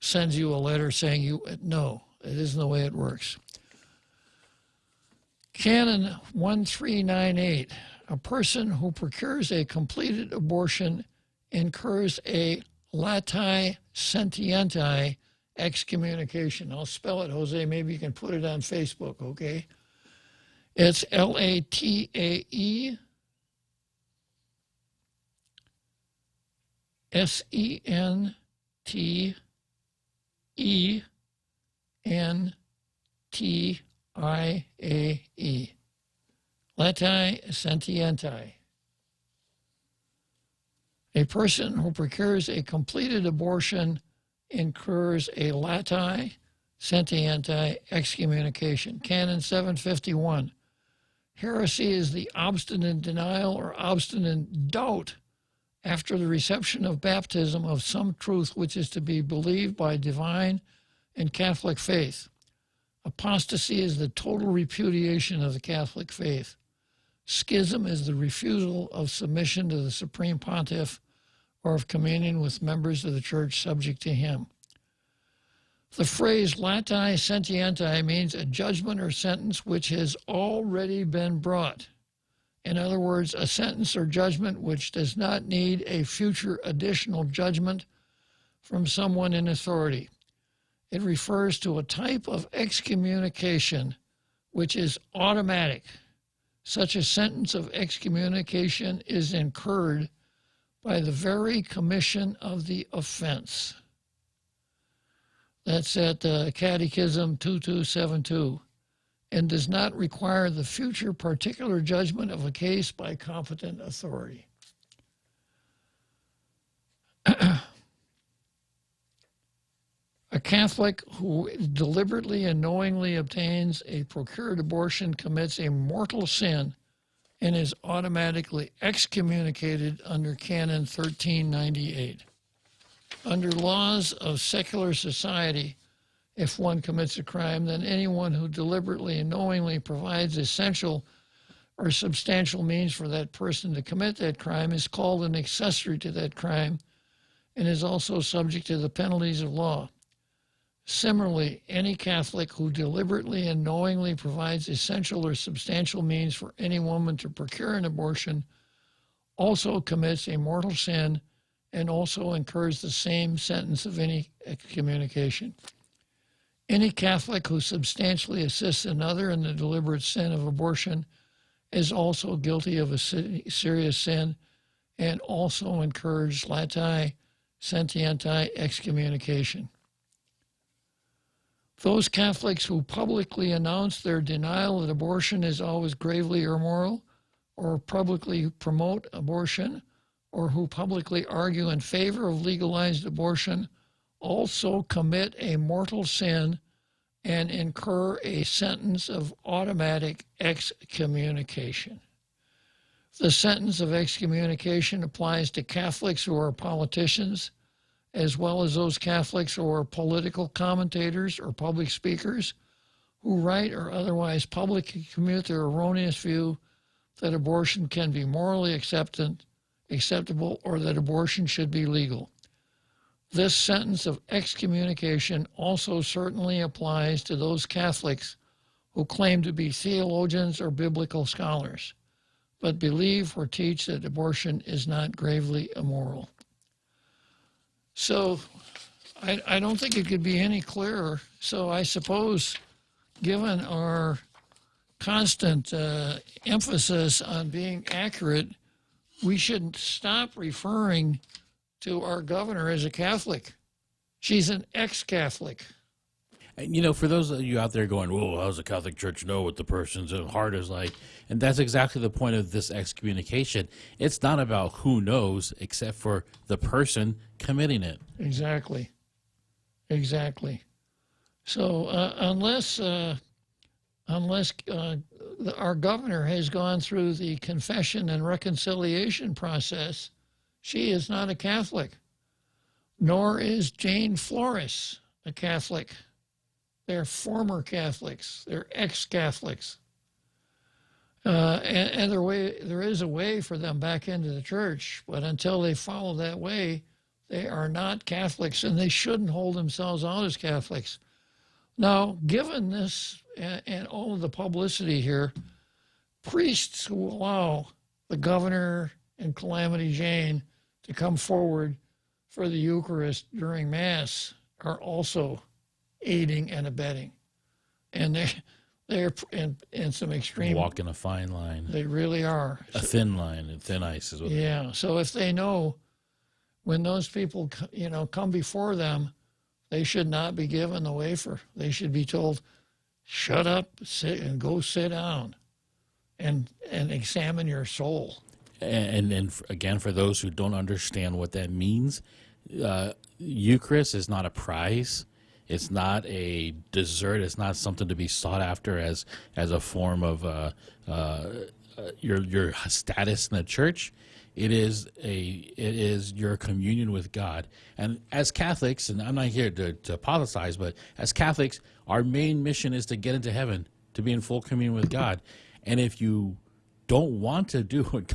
sends you a letter saying no, it isn't the way it works. Canon 1398, a person who procures a completed abortion incurs a latae sentientae excommunication. I'll spell it, Jose. Maybe you can put it on Facebook, okay? It's LATAE SENTENTIAE. Latae sentientae. A person who procures a completed abortion incurs a latae sentientae excommunication. Canon 751. Heresy is the obstinate denial or obstinate doubt after the reception of baptism of some truth which is to be believed by divine and Catholic faith. Apostasy is the total repudiation of the Catholic faith. Schism is the refusal of submission to the Supreme Pontiff or of communion with members of the Church subject to him. The phrase latae sentientae means a judgment or sentence which has already been brought. In other words, a sentence or judgment which does not need a future additional judgment from someone in authority. It refers to a type of excommunication which is automatic. Such a sentence of excommunication is incurred by the very commission of the offense. That's at Catechism 2272. And does not require the future particular judgment of a case by competent authority. A Catholic who deliberately and knowingly obtains a procured abortion commits a mortal sin and is automatically excommunicated under Canon 1398. Under laws of secular society, if one commits a crime, then anyone who deliberately and knowingly provides essential or substantial means for that person to commit that crime is called an accessory to that crime and is also subject to the penalties of law. Similarly, any Catholic who deliberately and knowingly provides essential or substantial means for any woman to procure an abortion also commits a mortal sin and also incurs the same sentence of any excommunication. Any Catholic who substantially assists another in the deliberate sin of abortion is also guilty of a serious sin and also incurs latae sentientae excommunication. Those Catholics who publicly announce their denial that abortion is always gravely immoral, or publicly promote abortion, or who publicly argue in favor of legalized abortion also commit a mortal sin and incur a sentence of automatic excommunication. The sentence of excommunication applies to Catholics who are politicians, as well as those Catholics who are political commentators or public speakers who write or otherwise publicly commute their erroneous view that abortion can be morally acceptable or that abortion should be legal. This sentence of excommunication also certainly applies to those Catholics who claim to be theologians or biblical scholars. but believe or teach that abortion is not gravely immoral. So I don't think it could be any clearer. So I suppose, given our constant emphasis on being accurate, we shouldn't stop referring to our governor as a Catholic. She's an ex-Catholic. And, you know, for those of you out there going, "Well, how does the Catholic Church know what the person's heart is like?" And that's exactly the point of this excommunication. It's not about who knows, except for the person committing it. Exactly. Exactly. So unless our governor has gone through the confession and reconciliation process, she is not a Catholic. Nor is Jane Flores a Catholic. They're former Catholics. They're ex-Catholics. And there is a way for them back into the church, but until they follow that way, they are not Catholics, and they shouldn't hold themselves out as Catholics. Now, given this and all of the publicity here, priests who allow the governor and Calamity Jane to come forward for the Eucharist during Mass are also aiding and abetting. And they're in some extreme... Walking a fine line. They really are. A thin line, and thin ice is what Yeah, so if they know when those people, come before them, they should not be given the wafer. They should be told, shut up, sit, and go sit down and examine your soul. And again, for those who don't understand what that means, Eucharist is not a prize. It's not a dessert. It's not something to be sought after as a form of your status in the church. It is your communion with God. And as Catholics, and I'm not here to apologize, but as Catholics, our main mission is to get into heaven, to be in full communion with God. And if you don't want to do what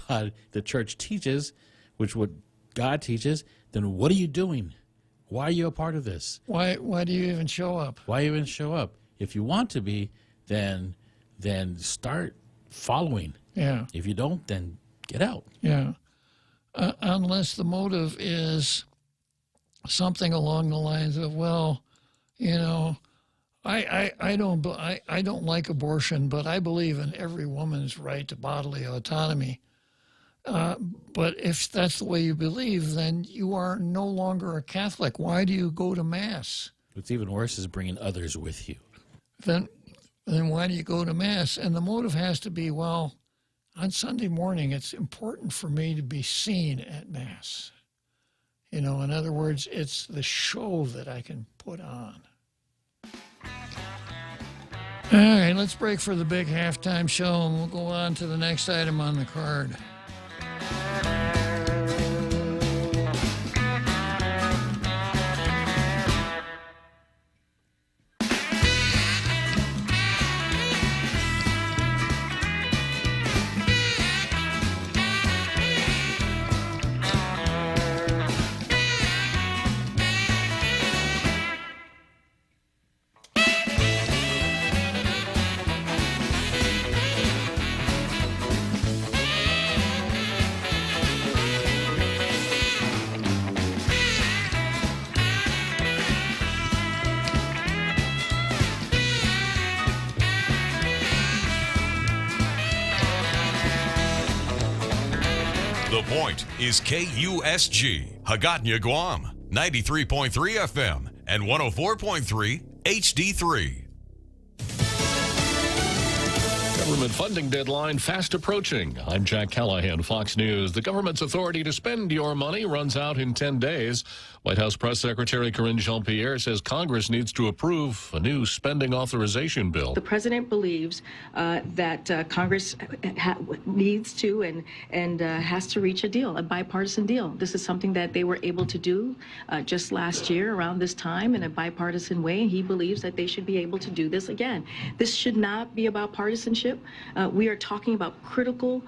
the church teaches, which what God teaches, then what are you doing? Why are you a part of this? Why do you even show up? Why even show up? If you want to be, then start following. Yeah. If you don't, then get out. Yeah. Unless the motive is something along the lines of, I don't like abortion, but I believe in every woman's right to bodily autonomy. But if that's the way you believe, then you are no longer a Catholic. Why do you go to Mass? What's even worse is bringing others with you. Then why do you go to Mass? And the motive has to be, on Sunday morning, it's important for me to be seen at Mass. In other words, it's the show that I can put on. All right, let's break for the big halftime show, and we'll go on to the next item on the card. The Point is KUSG, Hagåtña, Guam, 93.3 FM and 104.3 HD3. Government funding deadline fast approaching. I'm Jack Callahan, Fox News. The government's authority to spend your money runs out in 10 days. White House Press Secretary Karine Jean-Pierre says Congress needs to approve a new spending authorization bill. The president believes that Congress needs to and has to reach a deal, a bipartisan deal. This is something that they were able to do just last year around this time in a bipartisan way, and he believes that they should be able to do this again. This should not be about partisanship. We are talking about critical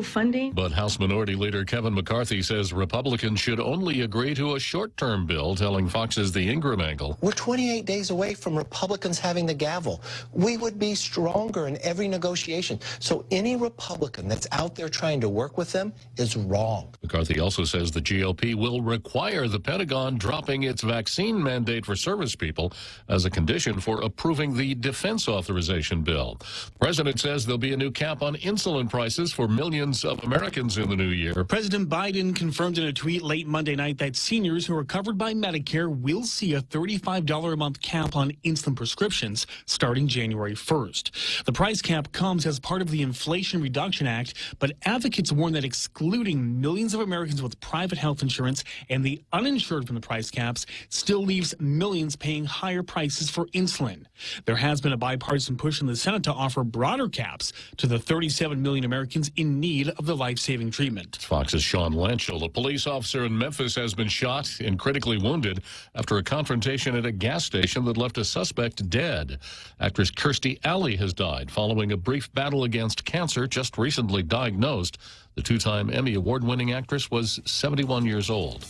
funding. But House Minority Leader Kevin McCarthy says Republicans should only agree to a short-term bill, telling Fox's The Ingram Angle. We're 28 days away from Republicans having the gavel. We would be stronger in every negotiation. So any Republican that's out there trying to work with them is wrong. McCarthy also says the GOP will require the Pentagon dropping its vaccine mandate for service people as a condition for approving the defense authorization bill. The president says there'll be a new cap on insulin prices for millions of Americans in the new year. President Biden confirmed in a tweet late Monday night that seniors who are covered by Medicare will see a $35 a month cap on insulin prescriptions starting January 1st. The price cap comes as part of the Inflation Reduction Act, but advocates warn that excluding millions of Americans with private health insurance and the uninsured from the price caps still leaves millions paying higher prices for insulin. There has been a bipartisan push in the Senate to offer broader caps to the 37 million Americans in need of the life-saving treatment. Fox's Sean Lanchel, a police officer in Memphis, has been shot and critically wounded after a confrontation at a gas station that left a suspect dead. Actress Kirstie Alley has died following a brief battle against cancer just recently diagnosed. The two-time Emmy Award-winning actress was 71 years old.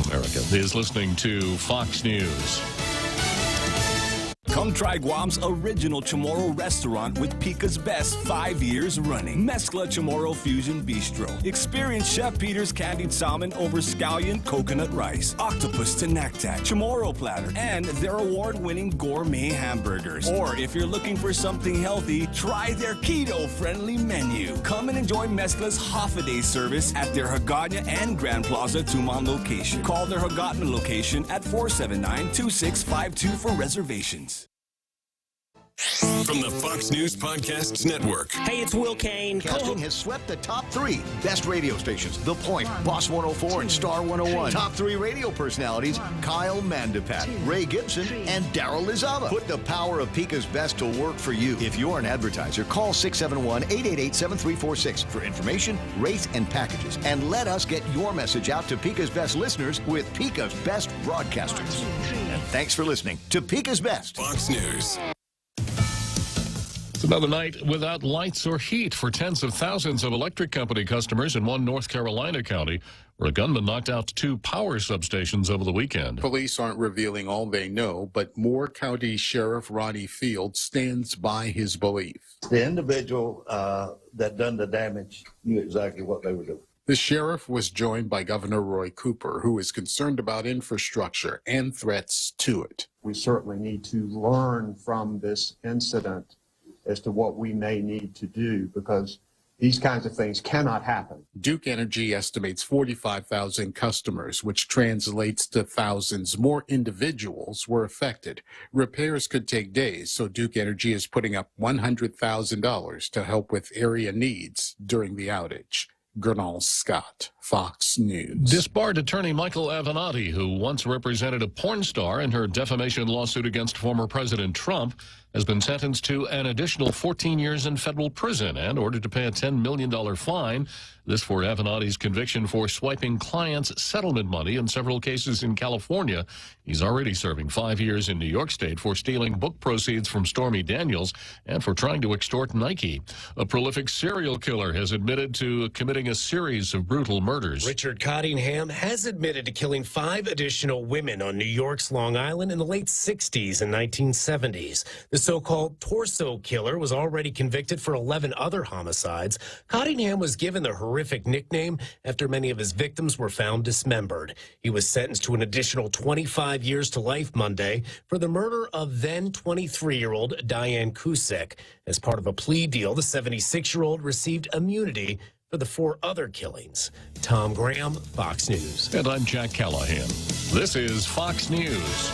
America is listening to Fox News. Come try Guam's original Chamorro restaurant with Pica's Best 5 years running. Mezcla Chamorro Fusion Bistro. Experience Chef Peter's candied salmon over scallion coconut rice, octopus to naktak, Chamorro platter, and their award-winning gourmet hamburgers. Or if you're looking for something healthy, try their keto-friendly menu. Come and enjoy Mezcla's half-a-day service at their Hagåtña and Grand Plaza Tuman location. Call their Hagåtña location at 479-2652 for reservations. From the Fox News Podcasts Network. Hey, it's Will Kane. Casting has swept the top 3 best radio stations. The Point, Boss 104, and Star 101. Top 3 radio personalities, Kyle Mandapat, Ray Gibson, and Daryl Lizava. Put the power of Pica's Best to work for you. If you're an advertiser, call 671-888-7346 for information, rates, and packages. And let us get your message out to Pica's Best listeners with Pica's Best broadcasters. And thanks for listening to Pica's Best. Fox News. It's another night without lights or heat for tens of thousands of electric company customers in one North Carolina county, where a gunman knocked out 2 power substations over the weekend. Police aren't revealing all they know, but Moore County Sheriff Ronnie Field stands by his belief. The individual that done the damage knew exactly what they were doing. The sheriff was joined by Governor Roy Cooper, who is concerned about infrastructure and threats to it. We certainly need to learn from this incident as to what we may need to do, because these kinds of things cannot happen. Duke Energy estimates 45,000 customers, which translates to thousands more individuals were affected. Repairs could take days, so Duke Energy is putting up $100,000 to help with area needs during the outage. Gernal Scott, Fox News. Disbarred attorney Michael Avenatti, who once represented a porn star in her defamation lawsuit against former President Trump, has been sentenced to an additional 14 years in federal prison and ordered to pay a $10 million fine. This for Avenatti's conviction for swiping clients' settlement money in several cases in California. He's already serving 5 years in New York State for stealing book proceeds from Stormy Daniels and for trying to extort Nike. A prolific serial killer has admitted to committing a series of brutal murders. Richard Cottingham has admitted to killing 5 additional women on New York's Long Island in the late 60s and 1970s. The so-called torso killer was already convicted for 11 other homicides. Cottingham was given the horrific nickname after many of his victims were found dismembered. He was sentenced to an additional 25 years to life Monday for the murder of then 23-year-old Diane Cusick. As part of a plea deal, the 76-year-old received immunity for the 4 other killings. Tom Graham, Fox News. And I'm Jack Callahan. This is Fox News.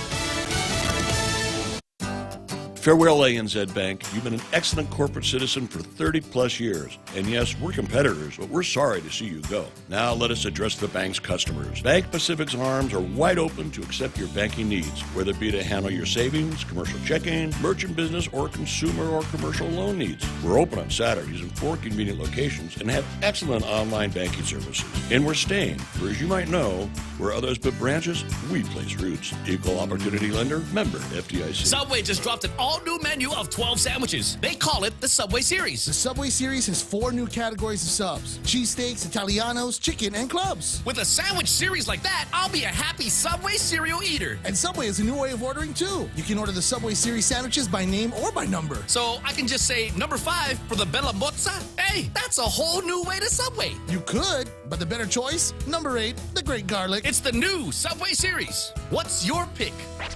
Farewell ANZ Bank. You've been an excellent corporate citizen for 30-plus years. And yes, we're competitors, but we're sorry to see you go. Now let us address the bank's customers. Bank Pacific's arms are wide open to accept your banking needs, whether it be to handle your savings, commercial checking, merchant business, or consumer or commercial loan needs. We're open on Saturdays in 4 convenient locations and have excellent online banking services. And we're staying, for as you might know, where others put branches, we place roots. Equal opportunity lender, member FDIC. Subway just dropped an all all-new menu of 12 sandwiches. They call it the Subway Series. The Subway Series has 4 new categories of subs: cheesesteaks, Italianos, chicken, and clubs. With a sandwich series like that, I'll be a happy Subway cereal eater. And Subway is a new way of ordering, too. You can order the Subway Series sandwiches by name or by number. So I can just say number 5 for the Bella Mozza? Hey, that's a whole new way to Subway. You could, but the better choice, number 8, the Great Garlic. It's the new Subway Series. What's your pick?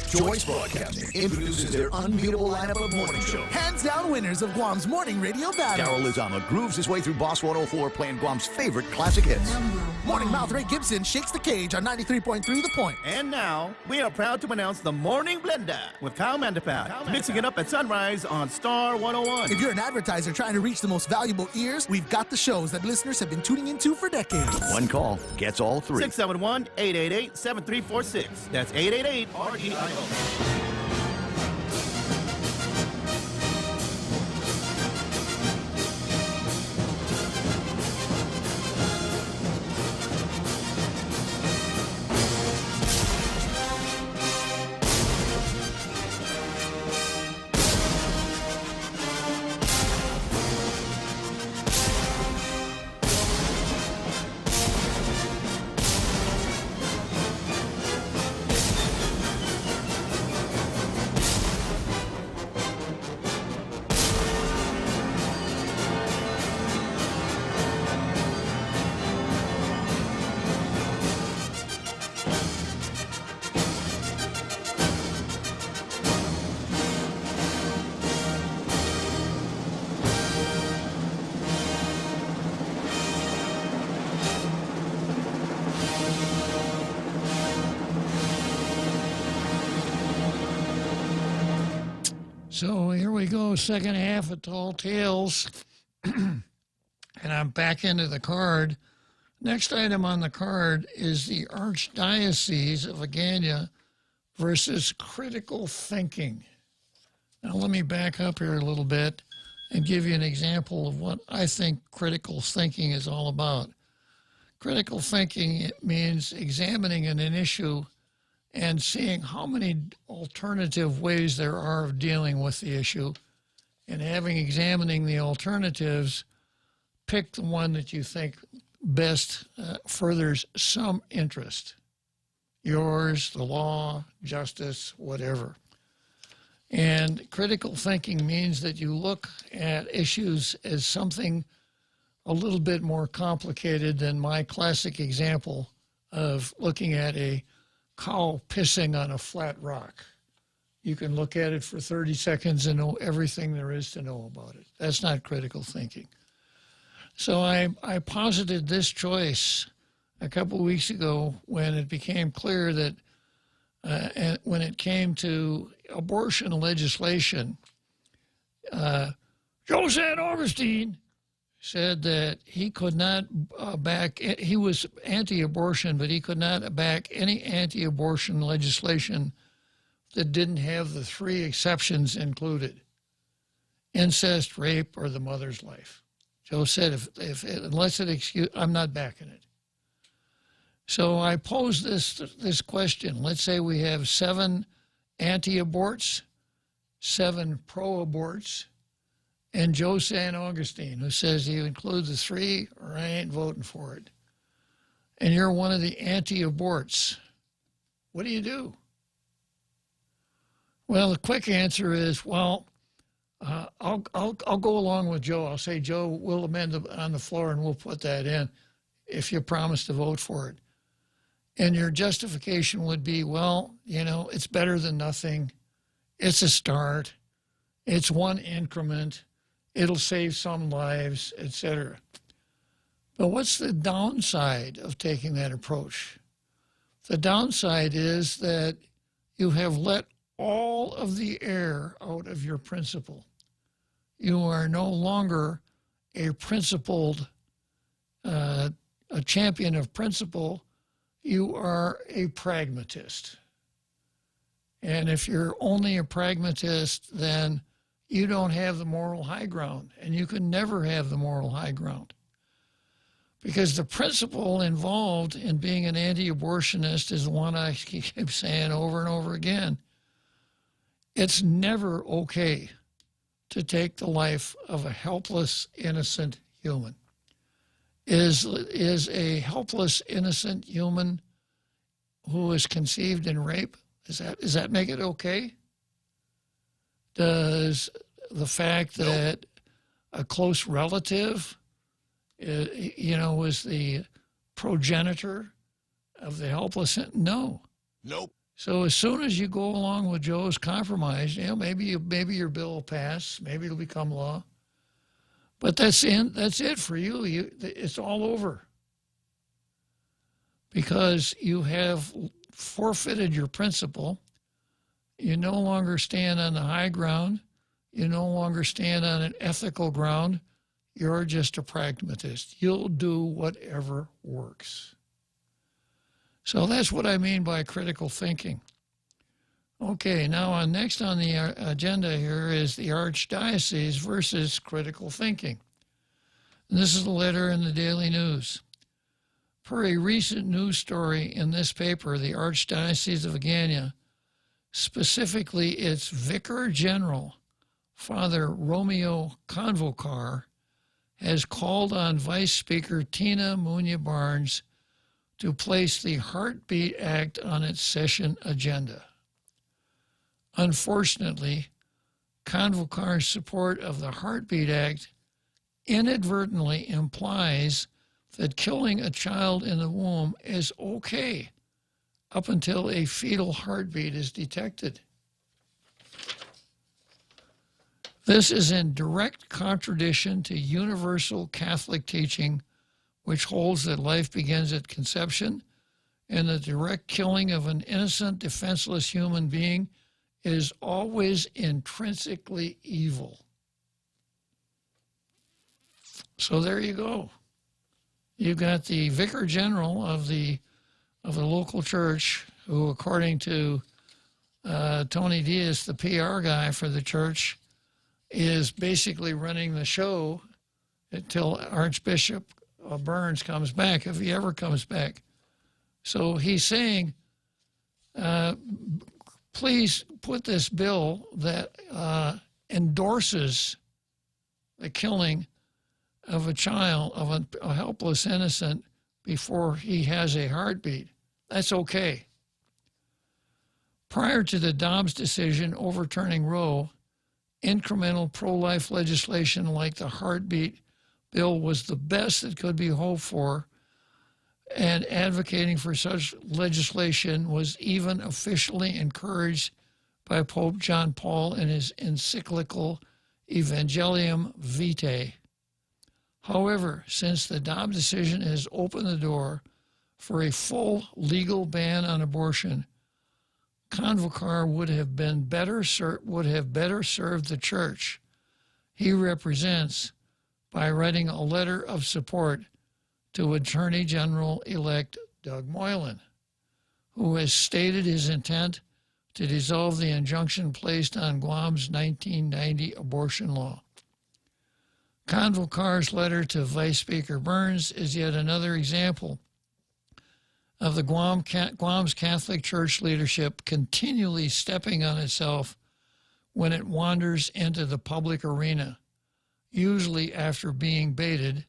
Choice Broadcasting introduces their unbeatable lineup of morning show. Hands down winners of Guam's morning radio battle. Daryl Lizama grooves his way through Boss 104 playing Guam's favorite classic hits. Morning mouth Ray Gibson shakes the cage on 93.3 The Point. And now, we are proud to announce the Morning Blender with Kyle Mandapat, mixing it up at sunrise on Star 101. If you're an advertiser trying to reach the most valuable ears, we've got the shows that listeners have been tuning into for decades. One call gets all 3. 671-888-7346. That's 888-REIO. So here we go, second half of Tall Tales. And I'm back into the card. Next item on the card is the Archdiocese of Agana versus critical thinking. Now let me back up here a little bit and give you an example of what I think critical thinking is all about. Critical thinking means examining an issue and seeing how many alternative ways there are of dealing with the issue, and examining the alternatives, pick the one that you think best furthers some interest. Yours, the law, justice, whatever. And critical thinking means that you look at issues as something a little bit more complicated than my classic example of looking at a cow pissing on a flat rock. You can look at it for 30 seconds and know everything there is to know about it. That's not critical thinking. So I posited this choice a couple of weeks ago when it became clear that and when it came to abortion legislation, Joe San Augustine said that he could not he was anti-abortion, but he could not back any anti-abortion legislation that didn't have the 3 exceptions included: incest, rape, or the mother's life. Joe said, unless it excuse, I'm not backing it. So I posed this question. Let's say we have 7 anti-aborts, 7 pro-aborts, and Joe San Augustine, who says you include the 3 or I ain't voting for it. And you're one of the anti-aborts. What do? Well, the quick answer is, well, I'll go along with Joe. I'll say, Joe, we'll amend on the floor and we'll put that in if you promise to vote for it. And your justification would be, well, it's better than nothing. It's a start. It's one increment. It'll save some lives, etc. But what's the downside of taking that approach? The downside is that you have let all of the air out of your principle. You are no longer a principled, a champion of principle. You are a pragmatist. And if you're only a pragmatist, then you don't have the moral high ground, and you can never have the moral high ground. Because the principle involved in being an anti-abortionist is the one I keep saying over and over again. It's never okay to take the life of a helpless, innocent human. Is a helpless, innocent human who is conceived in rape, does that make it okay? Does the fact that a close relative, was the progenitor of the helpless? No. Nope. So as soon as you go along with Joe's compromise, maybe your bill will pass, maybe it'll become law. But that's it for you. It's all over. Because you have forfeited your principle. You no longer stand on the high ground. You no longer stand on an ethical ground. You're just a pragmatist. You'll do whatever works. So that's what I mean by critical thinking. Okay, now next on the agenda here is the Archdiocese versus critical thinking. And this is a letter in the Daily News. Per a recent news story in this paper, the Archdiocese of Agana, specifically its Vicar General, Father Romeo Convocar, has called on Vice Speaker Tina Munya-Barnes to place the Heartbeat Act on its session agenda. Unfortunately, Convocar's support of the Heartbeat Act inadvertently implies that killing a child in the womb is okay up until a fetal heartbeat is detected. This is in direct contradiction to universal Catholic teaching, which holds that life begins at conception and the direct killing of an innocent, defenseless human being is always intrinsically evil. So there you go. You've got the Vicar General of the local church, who, according to Tony Diaz, the PR guy for the church, is basically running the show until Archbishop Burns comes back, if he ever comes back. So he's saying, please put this bill that endorses the killing of a child, of a helpless innocent, before he has a heartbeat. That's okay. Prior to the Dobbs decision overturning Roe, incremental pro-life legislation like the heartbeat bill was the best that could be hoped for, and advocating for such legislation was even officially encouraged by Pope John Paul in his encyclical Evangelium Vitae. However, since the Dobbs decision has opened the door for a full legal ban on abortion, Convocar would have better served the church he represents by writing a letter of support to Attorney General-elect Doug Moylan, who has stated his intent to dissolve the injunction placed on Guam's 1990 abortion law. Convocar's letter to Vice Speaker Burns is yet another example of the Guam's Catholic Church leadership continually stepping on itself when it wanders into the public arena, usually after being baited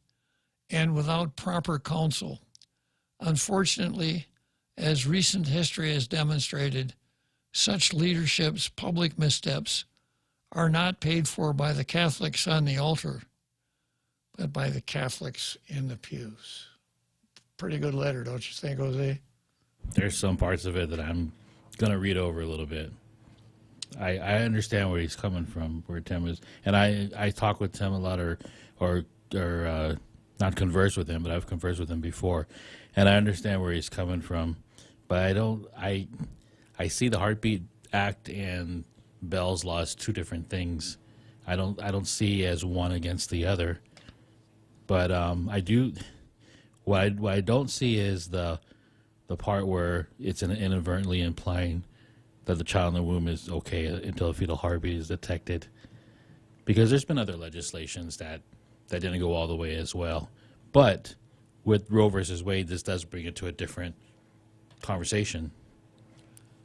and without proper counsel. Unfortunately, as recent history has demonstrated, such leadership's public missteps are not paid for by the Catholics on the altar, but by the Catholics in the pews. Pretty good letter, don't you think, Jose? There's some parts of it that I'm going to read over a little bit. I understand where he's coming from, where Tim is. And I talk with Tim a lot, or not converse with him, but I've conversed with him before. And I understand where he's coming from. But I see the Heartbeat Act and Bell's Law as two different things. I don't see as one against the other. But I do. What I don't see is the part where it's inadvertently implying that the child in the womb is okay until a fetal heartbeat is detected. Because there's been other legislations that didn't go all the way as well. But with Roe versus Wade, this does bring it to a different conversation.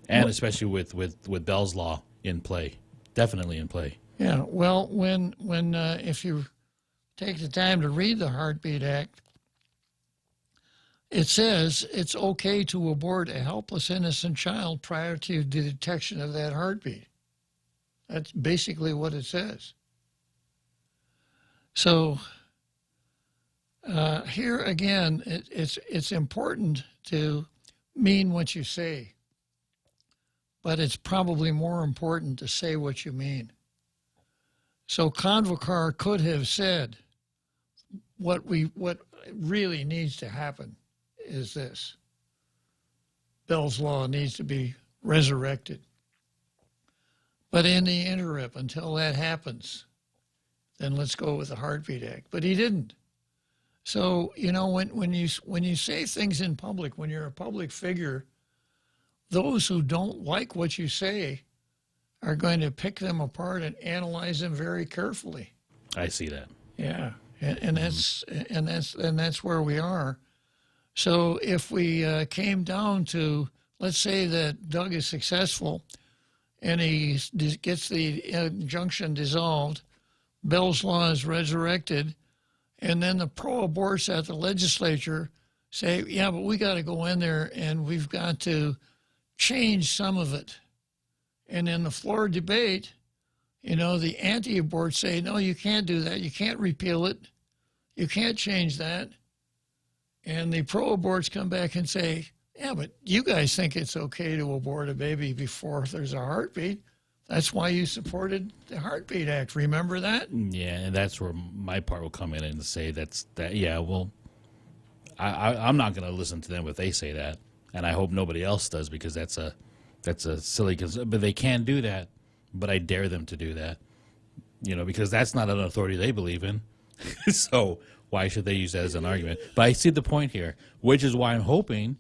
And especially with Bell's Law, in play. Definitely in play. Yeah. Well, when if you take the time to read the Heartbeat Act, it says it's okay to abort a helpless, innocent child prior to the detection of that heartbeat. That's basically what it says. So here again, it's important to mean what you say, but it's probably more important to say what you mean. So Convocar could have said, what really needs to happen is this. Bell's Law needs to be resurrected. But in the interim, until that happens, then let's go with the Heartbeat Act. But he didn't. So, you know, when you say things in public, when you're a public figure, those who don't like what you say are going to pick them apart and analyze them very carefully. I see that. Yeah, and that's where we are. So if we came down to, let's say that Doug is successful and he gets the injunction dissolved, Bell's Law is resurrected, and then the pro-aborts at the legislature say, yeah, but we got to go in there and we've got to change some of it. And in the floor debate, you know, the anti-aborts say, no, you can't do that. You can't repeal it. You can't change that. And the pro-aborts come back and say, yeah, but you guys think it's okay to abort a baby before there's a heartbeat. That's why you supported the Heartbeat Act. Remember that? Yeah, and that's where my part will come in and say yeah, well, I'm not going to listen to them if they say that. And I hope nobody else does, because that's a silly, but they can do that, but I dare them to do that, you know, because that's not an authority they believe in. So why should they use that as an argument? But I see the point here, which is why I'm hoping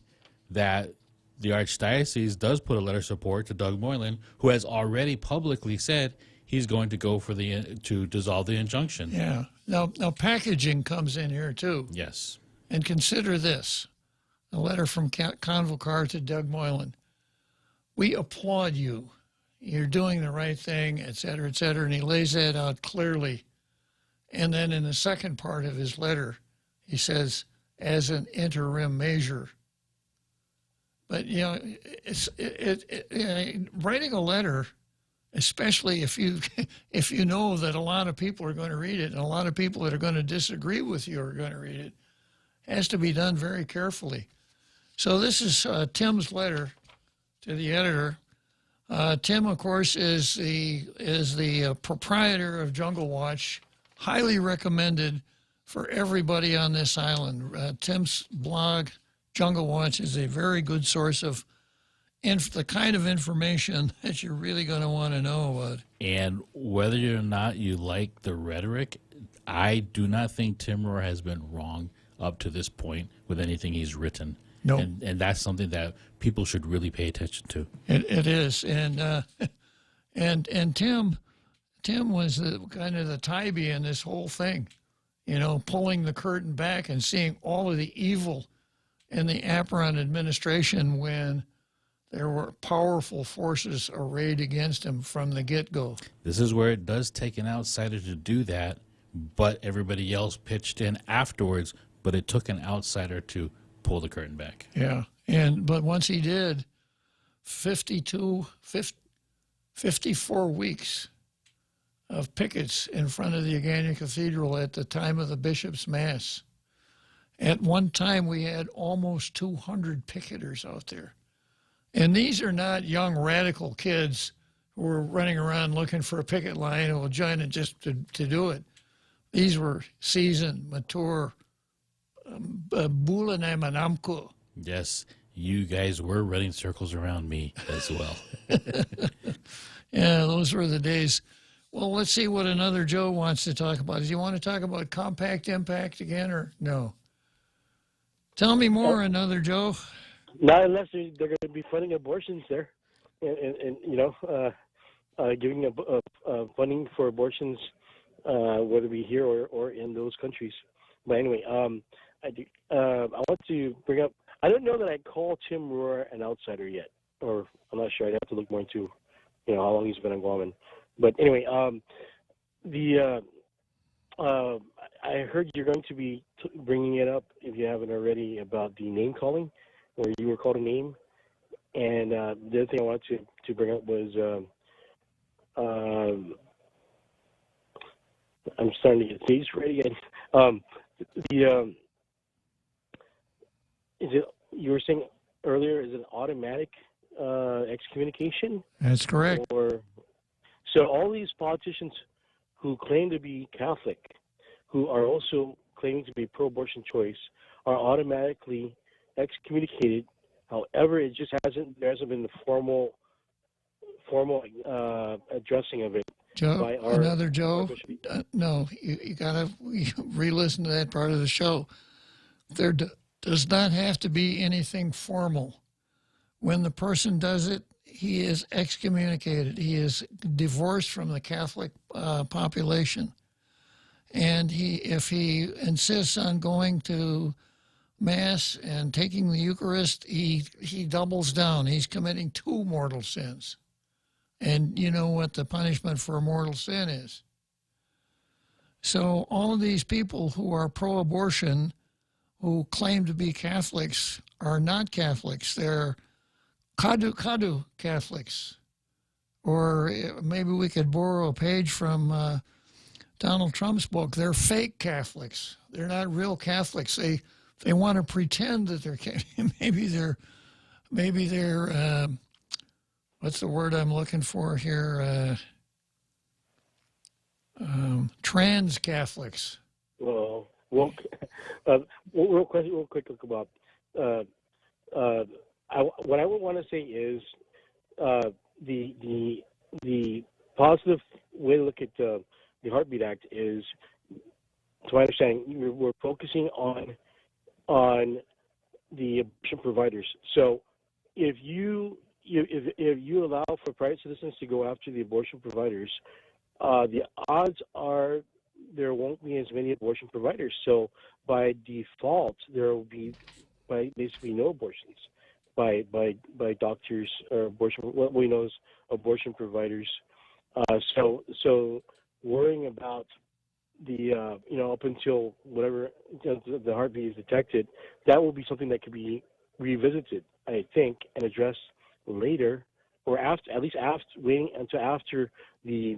that the Archdiocese does put a letter of support to Doug Moylan, who has already publicly said he's going to go for to dissolve the injunction. Yeah. Now packaging comes in here too. Yes. And consider this, a letter from Convocar to Doug Moylan. We applaud you. You're doing the right thing, et cetera, and he lays that out clearly. And then in the second part of his letter, he says, as an interim measure. But, you know, writing a letter, especially if you know that a lot of people are going to read it and a lot of people that are going to disagree with you are going to read it, has to be done very carefully. So this is Tim's letter to the editor. Tim, of course, is the proprietor of Jungle Watch, highly recommended for everybody on this island. Tim's blog, Jungle Watch, is a very good source of the kind of information that you're really going to want to know about. And whether or not you like the rhetoric, I do not think Tim Rohr has been wrong up to this point with anything he's written. No. And that's something that people should really pay attention to. It is. And Tim was kind of the Tybee in this whole thing, you know, pulling the curtain back and seeing all of the evil in the Apron administration when there were powerful forces arrayed against him from the get-go. This is where it does take an outsider to do that, but everybody else pitched in afterwards, but it took an outsider to pull the curtain back. Yeah, but once he did, 54 weeks of pickets in front of the Agana Cathedral at the time of the bishop's mass. At one time, we had almost 200 picketers out there. And these are not young radical kids who were running around looking for a picket line or join it just to do it. These were seasoned, mature, Bulanam. Yes, you guys were running circles around me as well. Yeah, those were the days. Well, let's see what another Joe wants to talk about. Do you want to talk about compact impact again or no? Tell me more, another Joe. Not unless they're going to be funding abortions there, and you know, giving funding for abortions, whether it be here or in those countries. But anyway, I want to bring up. I don't know that I call Tim Rohr an outsider yet, or I'm not sure. I'd have to look more into how long he's been on Guam. But anyway, I heard you're going to be bringing it up, if you haven't already, about the name calling, where you were called a name. And the other thing I wanted to bring up was I'm starting to get these ready again. Is it, you were saying earlier, is it automatic excommunication? That's correct. So all these politicians who claim to be Catholic, who are also claiming to be pro-abortion choice, are automatically excommunicated. However, it just there hasn't been the formal addressing of it. Joe, by another Joe? No, you got to re-listen to that part of the show. There does not have to be anything formal. When the person does it, he is excommunicated. He is divorced from the Catholic population. And if he insists on going to Mass and taking the Eucharist, he doubles down. He's committing 2 mortal sins. And you know what the punishment for a mortal sin is. So all of these people who are pro-abortion, who claim to be Catholics, are not Catholics. They're Kadu Catholics. Or maybe we could borrow a page from Donald Trump's book. They're fake Catholics. They're not real Catholics. They want to pretend that they're maybe they're what's the word I'm looking for here? Trans Catholics. Well, real quick, Bob. What I would want to say is the positive way to look at the Heartbeat Act is, to my understanding, we're focusing on the abortion providers. So if you allow for private citizens to go after the abortion providers, the odds are there won't be as many abortion providers. So by default, there will be basically no abortions by doctors or what we know as abortion providers. So worrying about the up until whatever the heartbeat is detected, that will be something that could be revisited, I think, and addressed later, or waiting until after the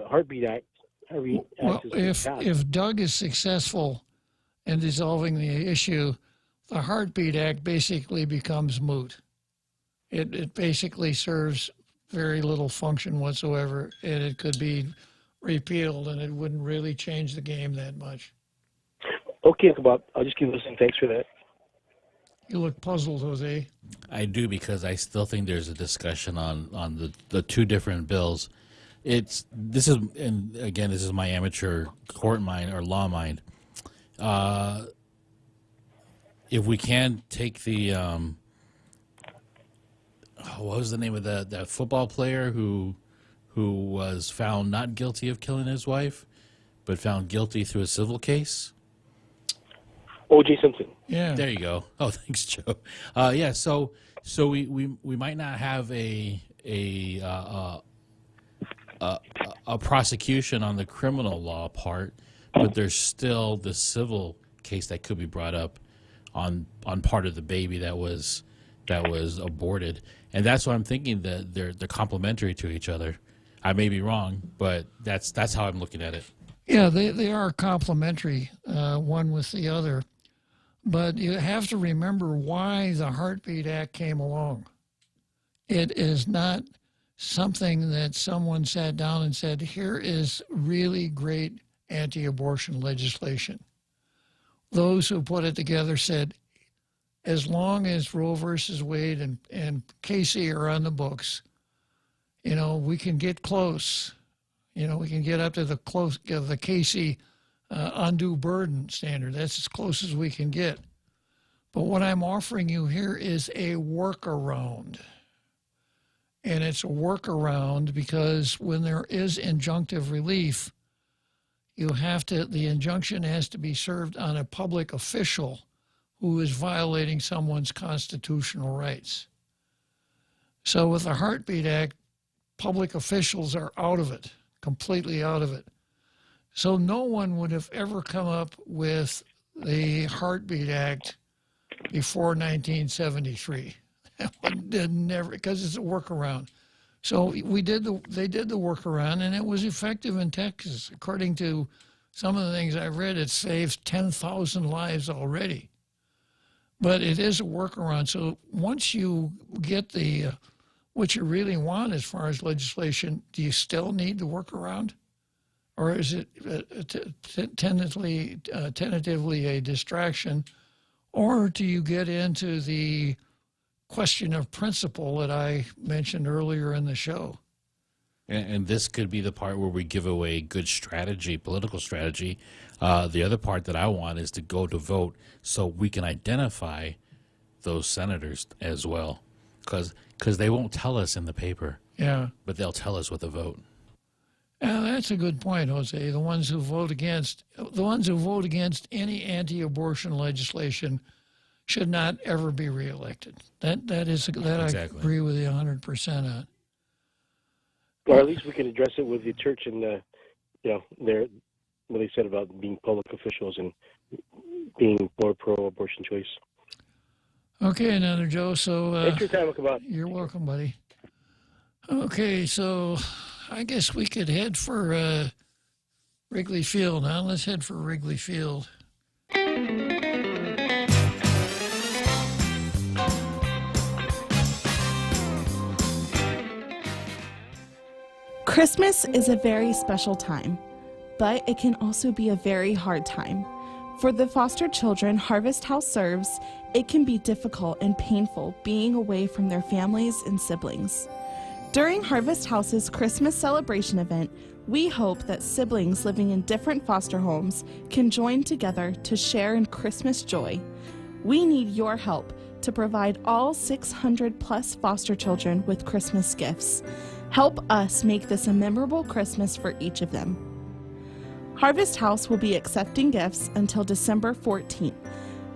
Heartbeat Act. If Doug is successful in dissolving the issue, the Heartbeat Act basically becomes moot. It basically serves very little function whatsoever, and it could be repealed, and it wouldn't really change the game that much. Okay, Bob, I'll just keep listening. Thanks for that. You look puzzled, Jose. I do, because I still think there's a discussion on the 2 different bills. This is my amateur court mind or law mind. If we can take the what was the name of that football player who was found not guilty of killing his wife, but found guilty through a civil case? O.J. Simpson. Yeah. There you go. Oh, thanks, Joe. Yeah. So we might not have a prosecution on the criminal law part, but there's still the civil case that could be brought up on part of the baby that was aborted, and that's what I'm thinking, that they're complementary to each other. I may be wrong, but that's how I'm looking at it. Yeah, they are complementary, one with the other. But you have to remember why the Heartbeat Act came along. It is not something that someone sat down and said, here is really great anti-abortion legislation. Those who put it together said, as long as Roe versus Wade and Casey are on the books, we can get close. We can get up to the Casey undue burden standard. That's as close as we can get. But what I'm offering you here is a workaround. And it's a workaround because when there is injunctive relief, the injunction has to be served on a public official who is violating someone's constitutional rights. So with the Heartbeat Act, public officials are out of it, completely out of it. So no one would have ever come up with the Heartbeat Act before 1973. Never, because it's a workaround. So they did the workaround, and it was effective in Texas. According to some of the things I've read, it saves 10,000 lives already. But it is a workaround. So once you get the what you really want as far as legislation, do you still need the workaround? Or is it tentatively a distraction? Or do you get into the question of principle that I mentioned earlier in the show? And this could be the part where we give away good strategy, political strategy. The other part that I want is to go to vote so we can identify those senators as well. Because they won't tell us in the paper. Yeah. But they'll tell us with a vote. Yeah, that's a good point, Jose. The ones who vote against any anti-abortion legislation should not ever be reelected. That exactly. I agree with you 100% on. Or at least we can address it with the church and their what they said about being public officials and being more pro-abortion choice. Okay, another Joe. So thanks for your time, Bob. You're welcome, buddy. Okay, so I guess we could head for Wrigley Field. Now let's head for Wrigley Field. Christmas is a very special time, but it can also be a very hard time. For the foster children Harvest House serves, it can be difficult and painful being away from their families and siblings. During Harvest House's Christmas celebration event, we hope that siblings living in different foster homes can join together to share in Christmas joy. We need your help to provide all 600 plus foster children with Christmas gifts. Help us make this a memorable Christmas for each of them. Harvest House will be accepting gifts until December 14th.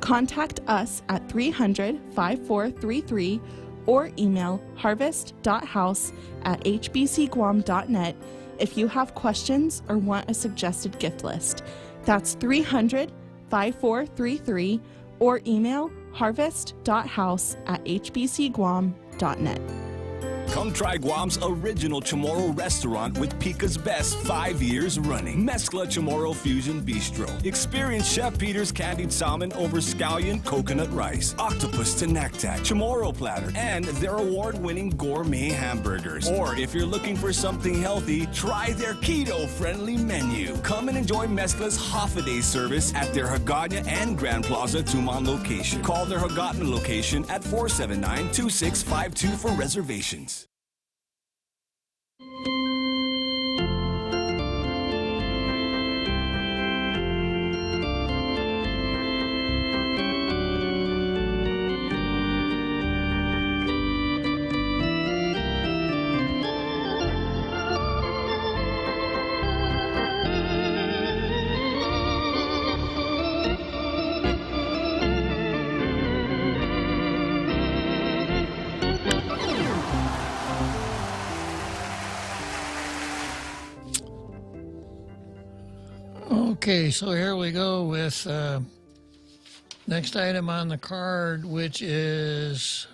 Contact us at 300-5433 or email harvest.house@hbcguam.net if you have questions or want a suggested gift list. That's 300-5433 or email harvest.house@hbcguam.net. Come try Guam's original Chamorro restaurant with Pica's Best 5 years running. Mezcla Chamorro Fusion Bistro. Experience Chef Peter's candied salmon over scallion coconut rice, octopus to naktak, Chamorro platter, and their award-winning gourmet hamburgers. Or if you're looking for something healthy, try their keto-friendly menu. Come and enjoy Mezcla's half-a-day service at their Hagåtña and Grand Plaza Tuman location. Call their Hagåtña location at 479-2652 for reservations. Okay, so here we go with next item on the card, which is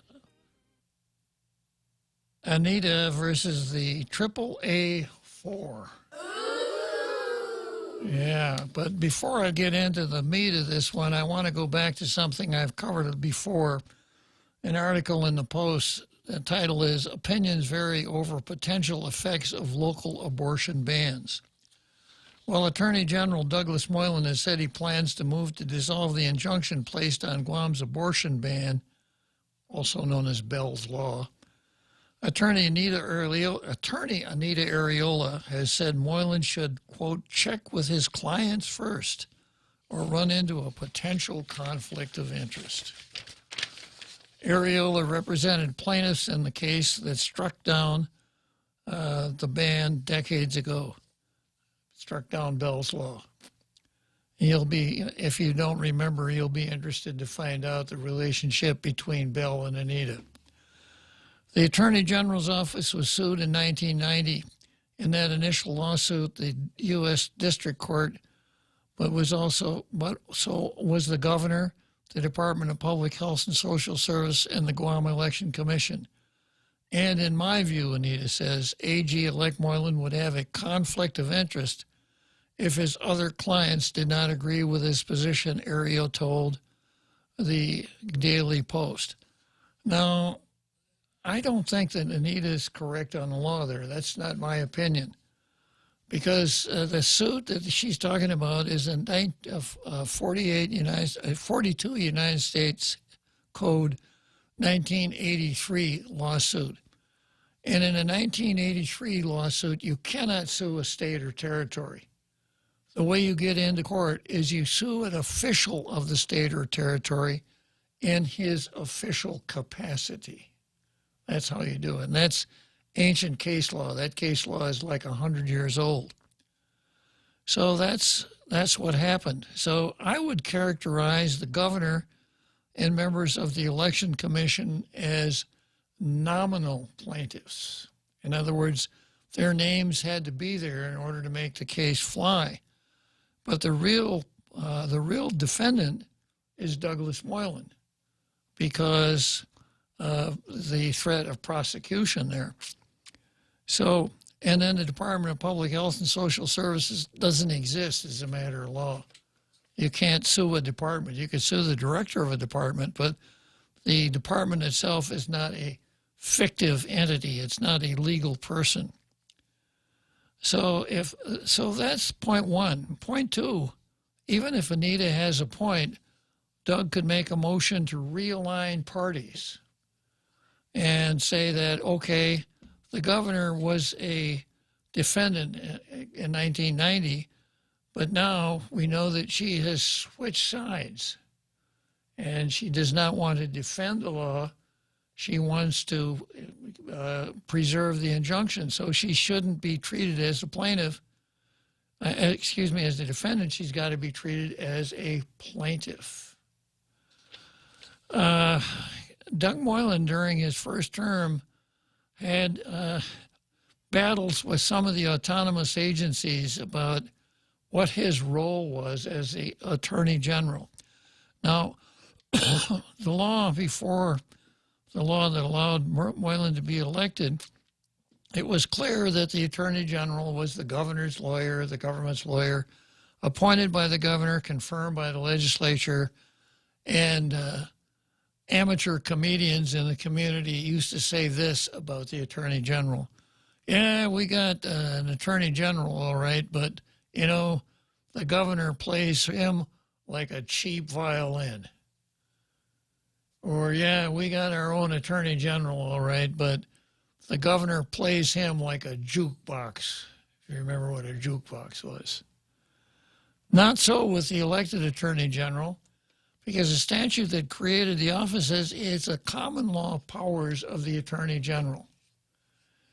Anita versus the AAA4. Yeah, but before I get into the meat of this one, I want to go back to something I've covered before. An article in the Post, the title is Opinions Vary Over Potential Effects of Local Abortion Bans. Well, Attorney General Douglas Moylan has said he plans to move to dissolve the injunction placed on Guam's abortion ban, also known as Bell's Law. Attorney Anita Areola has said Moylan should, quote, check with his clients first or run into a potential conflict of interest. Areola represented plaintiffs in the case that struck down the ban decades ago. Struck down Bell's Law. He'll be, if you don't remember, you'll be interested to find out the relationship between Bell and Anita. The Attorney General's office was sued in 1990. In that initial lawsuit, the U.S. District Court, but so was the governor, the Department of Public Health and Social Service, and the Guam Election Commission. And in my view, Anita says, AG-elect Moylan would have a conflict of interest if his other clients did not agree with his position, Ario told the Daily Post. Now, I don't think that Anita is correct on the law there. That's not my opinion. Because the suit that she's talking about is a 42 United States Code 1983 lawsuit. And in a 1983 lawsuit, you cannot sue a state or territory. The way you get into court is you sue an official of the state or territory in his official capacity. That's how you do it. And that's ancient case law. That case law is like 100 years old. So that's what happened. So I would characterize the governor and members of the Election Commission as nominal plaintiffs. In other words, their names had to be there in order to make the case fly. But the real defendant is Douglas Moylan, because of the threat of prosecution there. So, and then the Department of Public Health and Social Services doesn't exist as a matter of law. You can't sue a department. You could sue the director of a department, but the department itself is not a fictive entity. It's not a legal person. So that's point one. Point two, even if Anita has a point, Doug could make a motion to realign parties and say that, okay, the governor was a defendant in 1990, but now we know that she has switched sides and she does not want to defend the law. She wants to preserve the injunction, so she shouldn't be treated as a plaintiff. As the defendant, she's got to be treated as a plaintiff. Doug Moylan, during his first term, had battles with some of the autonomous agencies about what his role was as the Attorney General. Now, the law before the law that allowed Moylan to be elected, it was clear that the Attorney General was the governor's lawyer, the government's lawyer, appointed by the governor, confirmed by the legislature, and amateur comedians in the community used to say this about the Attorney General. Yeah, we got an Attorney General, all right, but, you know, the governor plays him like a cheap violin. Or, yeah, we got our own Attorney General, all right, but the governor plays him like a jukebox, if you remember what a jukebox was. Not so with the elected Attorney General, because the statute that created the office says it's a common law powers of the Attorney General.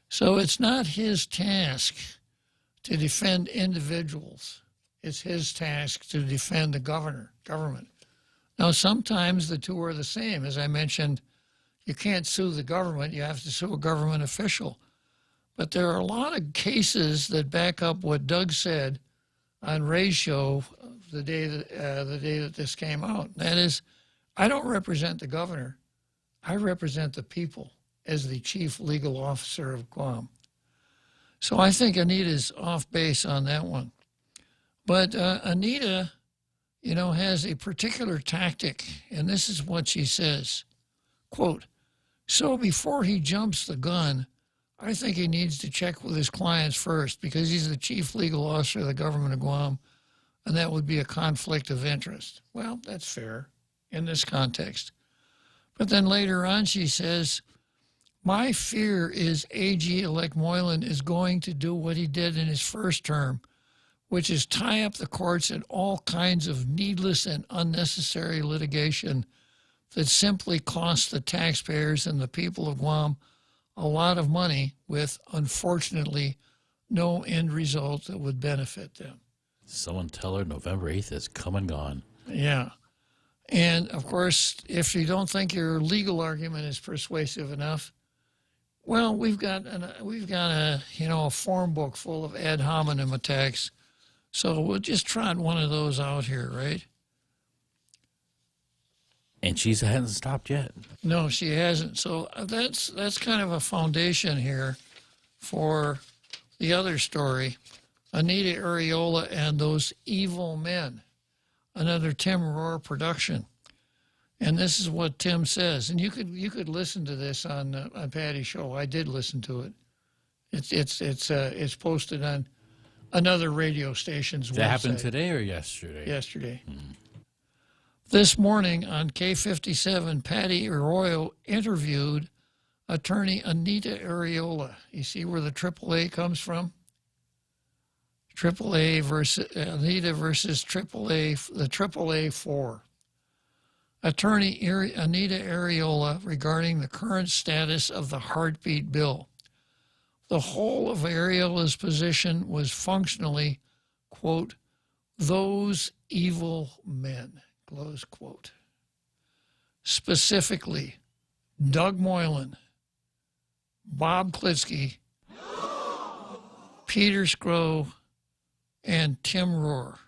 So it's not his task to defend individuals. It's his task to defend the government. Now, sometimes the two are the same. As I mentioned, you can't sue the government. You have to sue a government official. But there are a lot of cases that back up what Doug said on Ray's show the day that this came out. That is, I don't represent the governor. I represent the people as the chief legal officer of Guam. So I think Anita's off base on that one. But Anita, you know, has a particular tactic, and this is what she says, quote, "So before he jumps the gun, I think he needs to check with his clients first because he's the chief legal officer of the government of Guam, and that would be a conflict of interest." Well, that's fair in this context. But then later on she says, "My fear is AG-elect Moylan is going to do what he did in his first term, which is tie up the courts in all kinds of needless and unnecessary litigation that simply costs the taxpayers and the people of Guam a lot of money with, unfortunately, no end result that would benefit them." Someone tell her November 8th is come and gone. Yeah. And, of course, if you don't think your legal argument is persuasive enough, Well, we've got a form book full of ad hominem attacks, so we'll just trot one of those out here, right? And she hasn't stopped yet. No, she hasn't. So that's kind of a foundation here for the other story, Anita Areola and those evil men, another Tim Rohr production. And this is what Tim says. And you could listen to this on Patty's show. I did listen to it. It's posted on another radio station's website. That happened today or yesterday? Yesterday. This morning on K57, Patty Arroyo interviewed attorney Anita Areola. You see where the AAA comes from? AAA versus Anita versus AAA, the AAA 4. Attorney Anita Areola regarding the current status of the heartbeat bill. The whole of Areola's position was functionally, quote, those evil men, close quote. Specifically, Doug Moylan, Bob Klitzkie, Peter Skro, and Tim Rohr.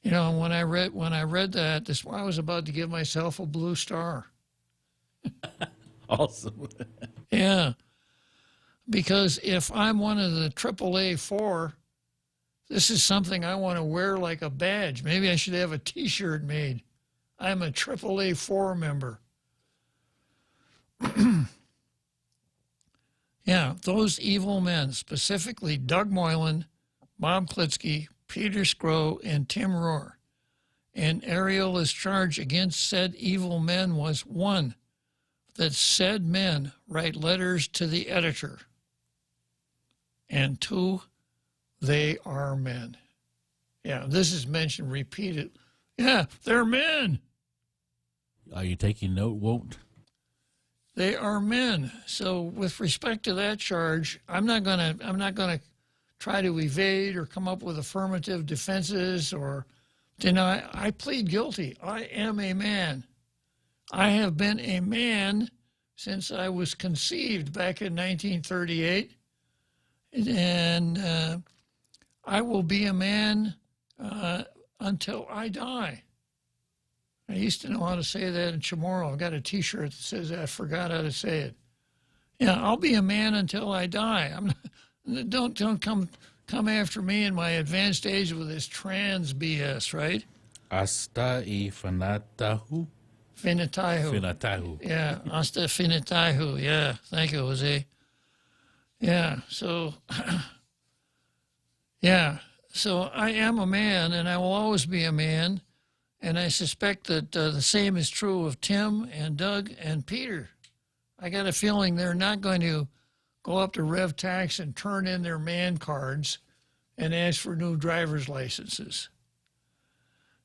You know, when I read that, I was about to give myself a blue star. Awesome. Yeah. Because if I'm one of the AAA 4, this is something I want to wear like a badge. Maybe I should have a T-shirt made. I'm a AAA 4 member. Yeah, those evil men, specifically Doug Moylan, Bob Klitzkie, Peter Skro, and Tim Rohr. And Areola's charge against said evil men was, 1, that said men write letters to the editor, and 2, they are men. Yeah, this is mentioned repeated. Yeah, they're men. Are you taking note, Won't? They are men. So with respect to that charge, I'm not gonna try to evade or come up with affirmative defenses or deny. I plead guilty. I am a man. I have been a man since I was conceived back in 1938, and I will be a man until I die. I used to know how to say that in Chamorro. I've got a T-shirt that says that. I forgot how to say it. Yeah, I'll be a man until I die. Don't come after me in my advanced age with this trans BS, right? Hasta y finatahu. Finatahu. Yeah, hasta finatahu. Yeah, thank you, Jose. Yeah, so, so I am a man, and I will always be a man, and I suspect that the same is true of Tim and Doug and Peter. I got a feeling they're not going to go up to Rev Tax and turn in their man cards and ask for new driver's licenses.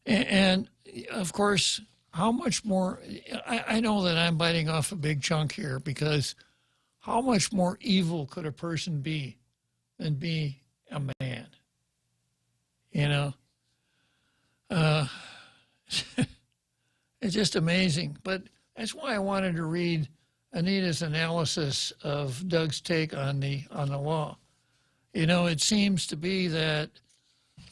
And of course, how much more, I know that I'm biting off a big chunk here, because how much more evil could a person be than be a man? You know? It's just amazing. But that's why I wanted to read Anita's analysis of Doug's take on the law. You know, it seems to be that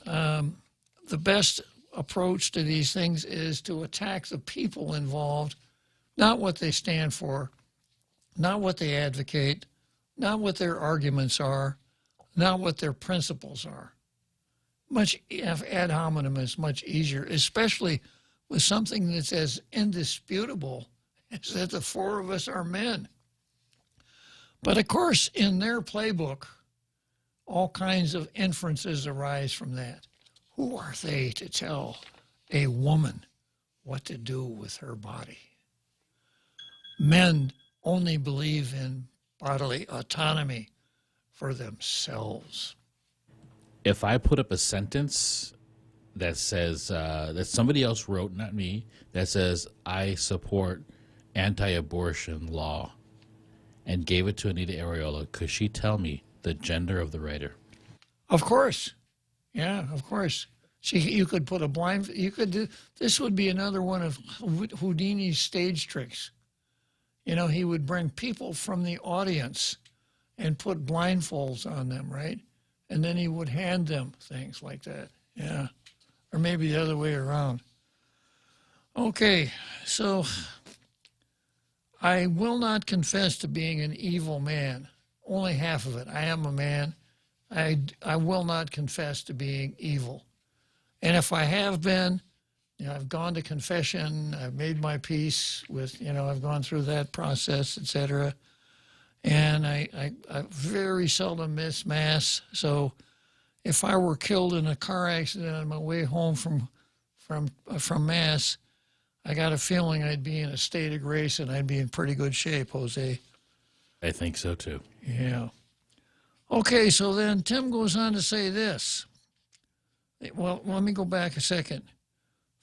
the best approach to these things is to attack the people involved, not what they stand for, not what they advocate, not what their arguments are, not what their principles are. Much ad hominem is much easier, especially with something that's as indisputable as that the 4 of us are men. But of course, in their playbook, all kinds of inferences arise from that. Who are they to tell a woman what to do with her body? Men only believe in bodily autonomy for themselves. If I put up a sentence that says, that somebody else wrote, not me, that says, I support anti-abortion law, and gave it to Anita Areola, could she tell me the gender of the writer? Of course. Yeah, of course. You could put a this would be another one of Houdini's stage tricks. You know, he would bring people from the audience and put blindfolds on them, right? And then he would hand them things like that. Yeah. Or maybe the other way around. Okay, so I will not confess to being an evil man. Only half of it. I am a man. I will not confess to being evil. And if I have been, you know, I've gone to confession, I've made my peace with, you know, I've gone through that process, etc. And I very seldom miss Mass. So if I were killed in a car accident on my way home from Mass, I got a feeling I'd be in a state of grace and I'd be in pretty good shape, Jose. I think so too. Yeah. Okay, so then Tim goes on to say this. Well, let me go back a second.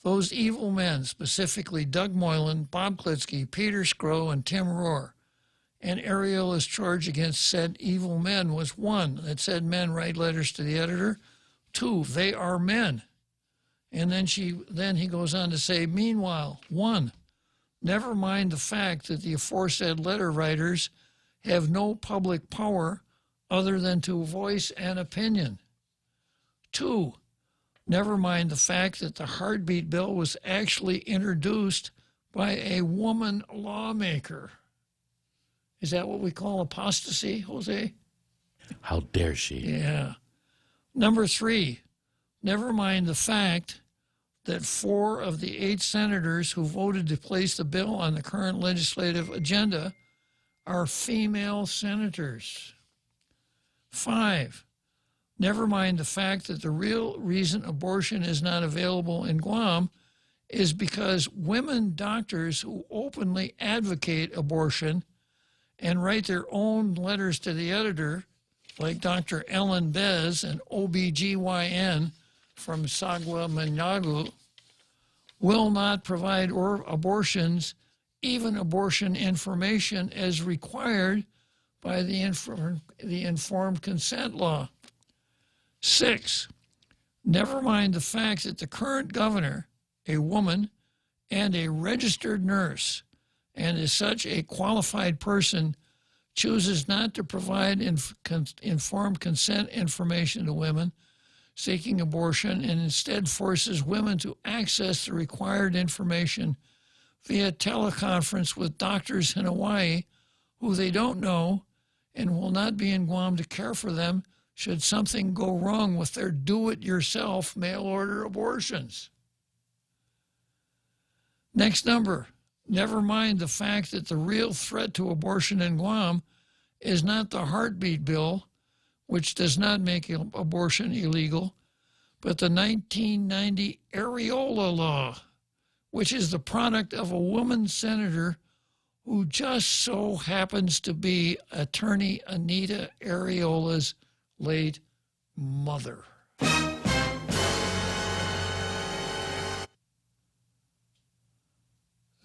Those evil men, specifically Doug Moylan, Bob Klitzkie, Peter Skro, and Tim Rohr, and Ariola's charge against said evil men was 1, that said men write letters to the editor. 2, they are men. And then he goes on to say, meanwhile, 1, never mind the fact that the aforesaid letter writers have no public power other than to voice an opinion. 2, never mind the fact that the heartbeat bill was actually introduced by a woman lawmaker. Is that what we call apostasy, Jose? How dare she? Yeah. Number 3, never mind the fact that 4 of the 8 senators who voted to place the bill on the current legislative agenda are female senators. 5, never mind the fact that the real reason abortion is not available in Guam is because women doctors who openly advocate abortion and write their own letters to the editor, like Dr. Ellen Bez, an OBGYN from Sagua Manyagu, will not provide abortions, even abortion information, as required by the informed consent law. 6, never mind the fact that the current governor, a woman and a registered nurse, and as such a qualified person, chooses not to provide informed consent information to women seeking abortion and instead forces women to access the required information via teleconference with doctors in Hawaii who they don't know and will not be in Guam to care for them should something go wrong with their do-it-yourself mail-order abortions. Next number, never mind the fact that the real threat to abortion in Guam is not the heartbeat bill, which does not make abortion illegal, but the 1990 Areola law, which is the product of a woman senator who just so happens to be attorney Anita Areola's late mother.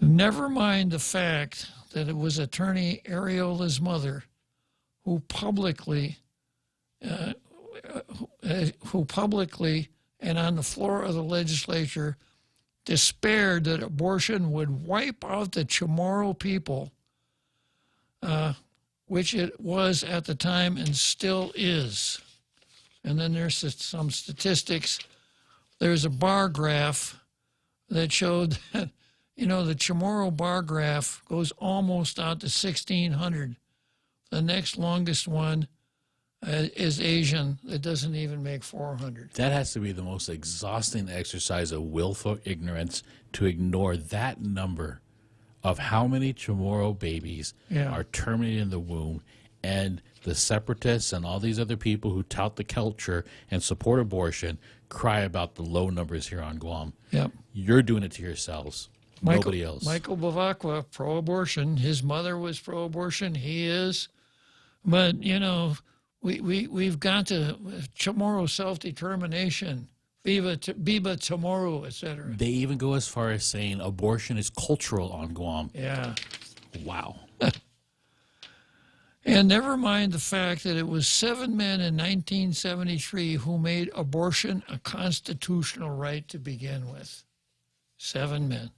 Never mind the fact that it was attorney Areola's mother who publicly and on the floor of the legislature despaired that abortion would wipe out the Chamorro people, which it was at the time and still is. And then there's some statistics. There's a bar graph that showed that, you know, the Chamorro bar graph goes almost out to 1,600. The next longest one is Asian. It doesn't even make 400. That has to be the most exhausting exercise of willful ignorance to ignore that number of how many Chamorro babies are terminated in the womb, and the separatists and all these other people who tout the culture and support abortion cry about the low numbers here on Guam. Yep. You're doing it to yourselves. Nobody else. Michael Bavacqua, pro-abortion. His mother was pro-abortion. He is. But, you know, we've got to Chamorro self-determination, Viva Chamorro, etc. They even go as far as saying abortion is cultural on Guam. Yeah. Wow. And never mind the fact that it was 7 men in 1973 who made abortion a constitutional right to begin with. 7 men.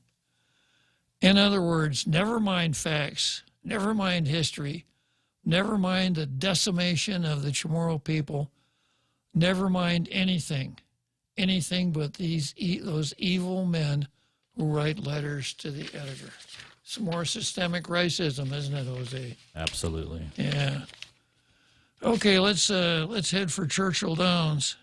In other words, never mind facts. never mind history, never mind the decimation of the Chamorro people, never mind anything but those evil men who write letters to the editor. It's more systemic racism, isn't it, Jose? Absolutely. Yeah. Okay, let's head for Churchill Downs.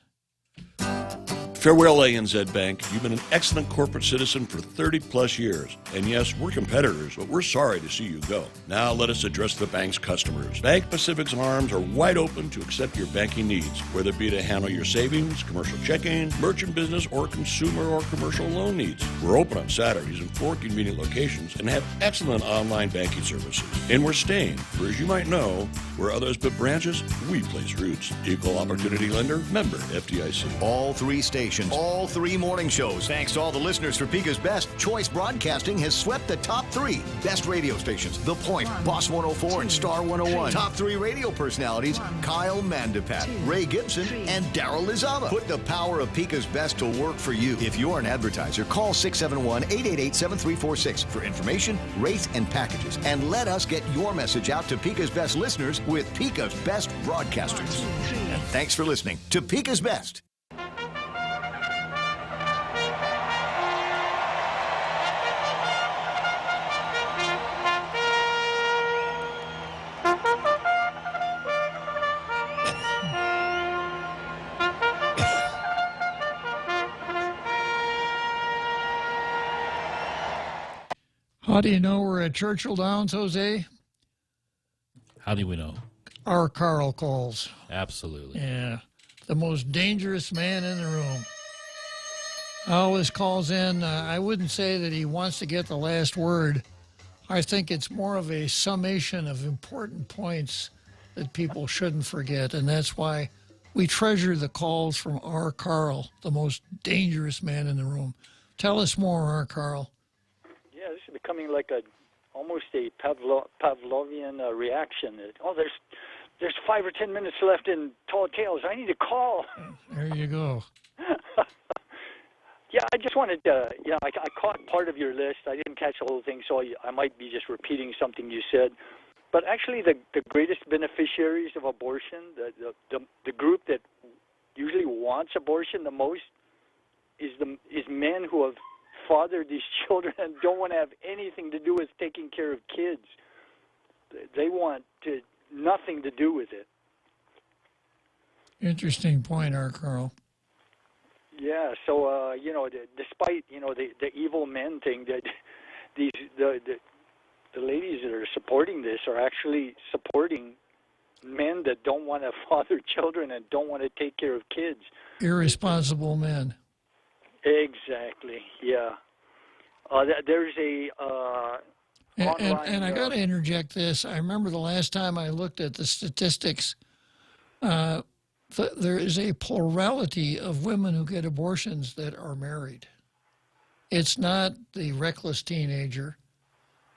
Farewell, ANZ Bank. You've been an excellent corporate citizen for 30-plus years. And yes, we're competitors, but we're sorry to see you go. Now let us address the bank's customers. Bank Pacific's arms are wide open to accept your banking needs, whether it be to handle your savings, commercial checking, merchant business, or consumer or commercial loan needs. We're open on Saturdays in 4 convenient locations and have excellent online banking services. And we're staying, for as you might know, where others put branches, we place roots. Equal opportunity lender, member FDIC. All 3 stations, all 3 morning shows. Thanks to all the listeners for Pika's Best, Choice Broadcasting has swept the top 3 best radio stations. The Point, Boss 104, and Star 101. Top 3 radio personalities, Kyle Mandapat, Ray Gibson, and Daryl Lizama. Put the power of Pika's Best to work for you. If you're an advertiser, call 671-888-7346 for information, rates, and packages. And let us get your message out to Pika's Best listeners with Pika's Best broadcasters. And thanks for listening to Pika's Best. How do you know we're at Churchill Downs, Jose? How do we know? Our Carl calls. Absolutely. Yeah. The most dangerous man in the room. Always calls in. I wouldn't say that he wants to get the last word. I think it's more of a summation of important points that people shouldn't forget. And that's why we treasure the calls from our Carl, the most dangerous man in the room. Tell us more, our Carl. Yeah, this is becoming like almost a Pavlovian reaction. There's 5 or 10 minutes left in Tall Tales. I need to call. There you go. Yeah, I just wanted to, I caught part of your list. I didn't catch the whole thing, so I might be just repeating something you said. But actually, the greatest beneficiaries of abortion, the group that usually wants abortion the most, is men who have fathered these children and don't want to have anything to do with taking care of kids. They want nothing to do with it. Interesting point, our Carl. Yeah, so despite the evil men thing, that the ladies that are supporting this are actually supporting men that don't want to father children and don't want to take care of kids. Irresponsible men. Exactly. Yeah. There's a and I got to interject this. I remember the last time I looked at the statistics. There is a plurality of women who get abortions that are married. It's not the reckless teenager.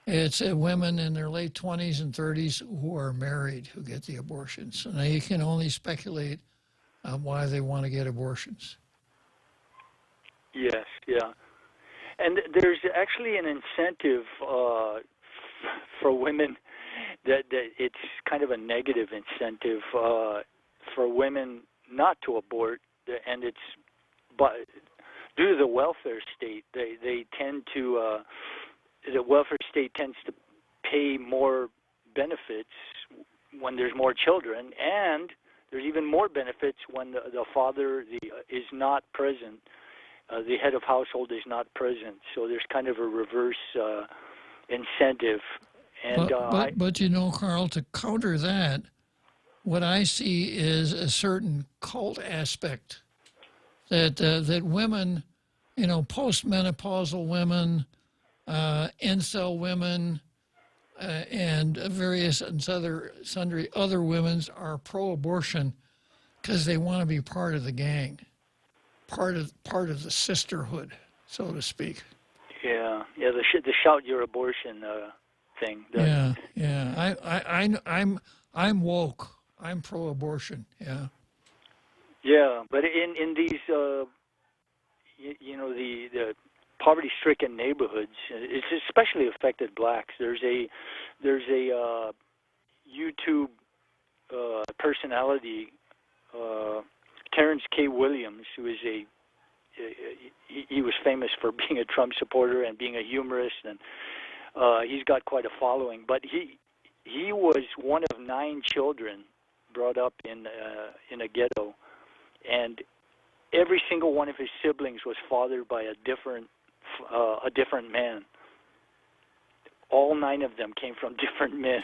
It's women in their late 20s and 30s who are married who get the abortions. And you can only speculate on why they want to get abortions. Yes, yeah. And there's actually an incentive for women that it's kind of a negative incentive for women not to abort, and it's due to the welfare state. They tend to the welfare state tends to pay more benefits when there's more children, and there's even more benefits when the father is not present. The head of household is not present, so there's kind of a reverse incentive. And but Carl, to counter that, what I see is a certain cult aspect that women, postmenopausal women, incel women, and various and sundry other women are pro-abortion because they want to be part of the gang. Part of the sisterhood, so to speak. Yeah, the shout your abortion thing. I'm woke. I'm pro-abortion. Yeah. Yeah, but in these, poverty-stricken neighborhoods. It's especially affected blacks. There's a YouTube personality, Terrence K. Williams, who is he was famous for being a Trump supporter and being a humorist, and he's got quite a following. But he was one of 9 children brought up in a ghetto, and every single one of his siblings was fathered by a different man. All 9 of them came from different men.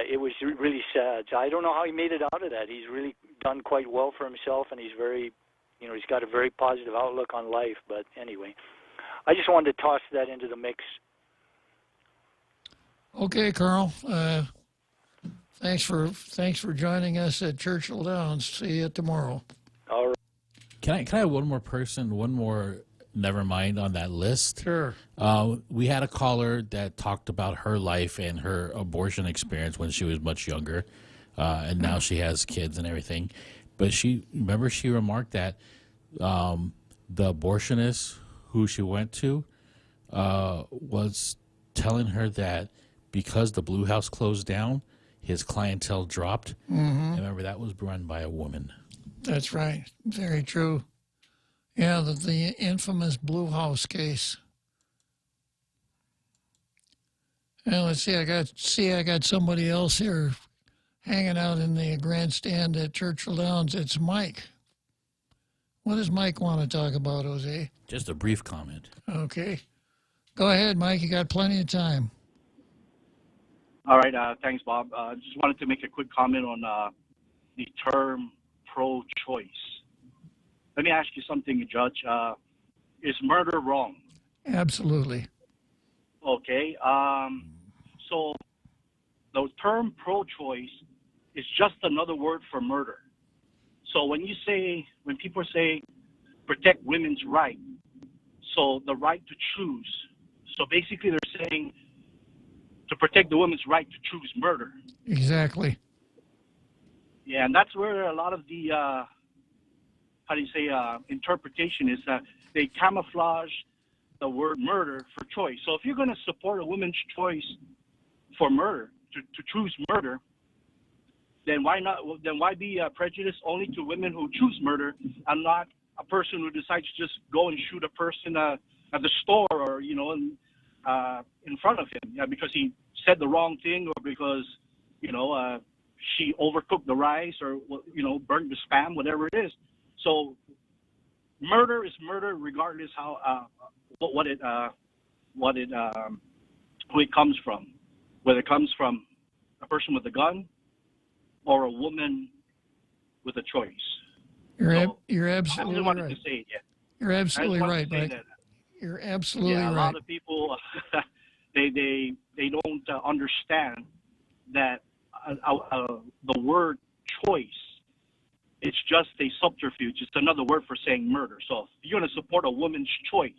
It was really sad. So I don't know how he made it out of that. He's really done quite well for himself, and he's he's got a very positive outlook on life. But anyway, I just wanted to toss that into the mix. Okay, Carl. Thanks for joining us at Churchill Downs. See you tomorrow. All right. Can I have one more never mind on that list? Sure. We had a caller that talked about her life and her abortion experience when she was much younger, and now she has kids and everything. But she remarked that the abortionist who she went to was telling her that because the Blue House closed down, his clientele dropped. Mm-hmm. Remember, that was run by a woman. That's right. Very true. Yeah, the infamous Blue House case. Well, let's see. I got somebody else here hanging out in the grandstand at Churchill Downs. It's Mike. What does Mike want to talk about, Jose? Just a brief comment. Okay. Go ahead, Mike. You got plenty of time. All right. Thanks, Bob. Just wanted to make a quick comment on the term pro-choice. Let me ask you something, Judge. Is murder wrong? Absolutely. Okay. So the term pro-choice is just another word for murder. So when people say protect women's right, so the right to choose. So basically they're saying to protect the woman's right to choose murder. Exactly. Yeah, and that's where a lot of the, interpretation is that they camouflage the word murder for choice. So if you're going to support a woman's choice for murder, to choose murder, then why be prejudiced only to women who choose murder and not a person who decides to just go and shoot a person at the store or, in front of him, because he said the wrong thing or because, she overcooked the rice or, burnt the Spam, whatever it is. So murder is murder regardless who it comes from, whether it comes from a person with a gun or a woman with a choice. You're absolutely right. To say it, yeah. You're absolutely right, Mike. You're absolutely right. A lot of people they don't understand that the word choice, it's just a subterfuge. It's another word for saying murder. So if you're going to support a woman's choice,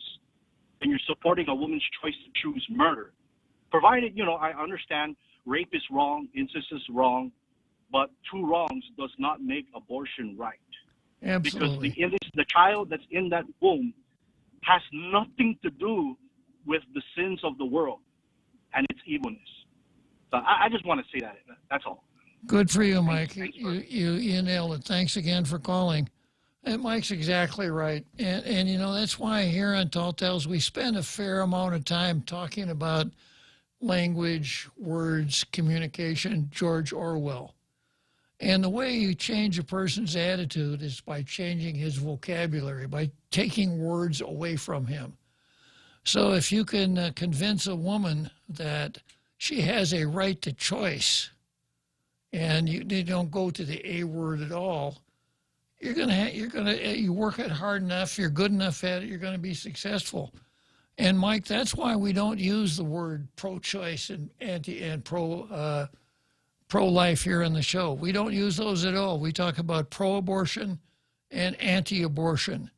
then you're supporting a woman's choice to choose murder. Provided, I understand rape is wrong, incest is wrong, but 2 wrongs does not make abortion right. Absolutely. Because the child that's in that womb has nothing to do with the sins of the world and its evilness. So I just want to say that. That's all. Good for you, Mike. You nailed it. Thanks again for calling. And Mike's exactly right. And that's why here on Tall Tales we spend a fair amount of time talking about language, words, communication, George Orwell. And the way you change a person's attitude is by changing his vocabulary, by taking words away from him. So if you can convince a woman that she has a right to choice, and you don't go to the A word at all, you work it hard enough, you're good enough at it, you're going to be successful. And Mike, that's why we don't use the word pro-choice and pro-life here in the show. We don't use those at all. We talk about pro-abortion and anti-abortion.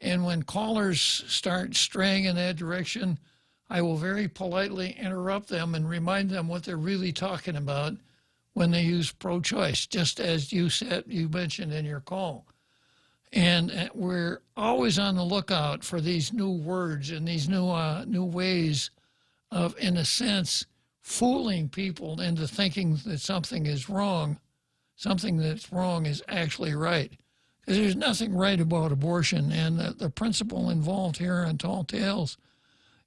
And when callers start straying in that direction, I will very politely interrupt them and remind them what they're really talking about when they use pro-choice, just as you mentioned in your call. And we're always on the lookout for these new words and these new ways of, in a sense, fooling people into thinking that something is wrong. Something that's wrong is actually right. Because there's nothing right about abortion. And the principle involved here in Tall Tales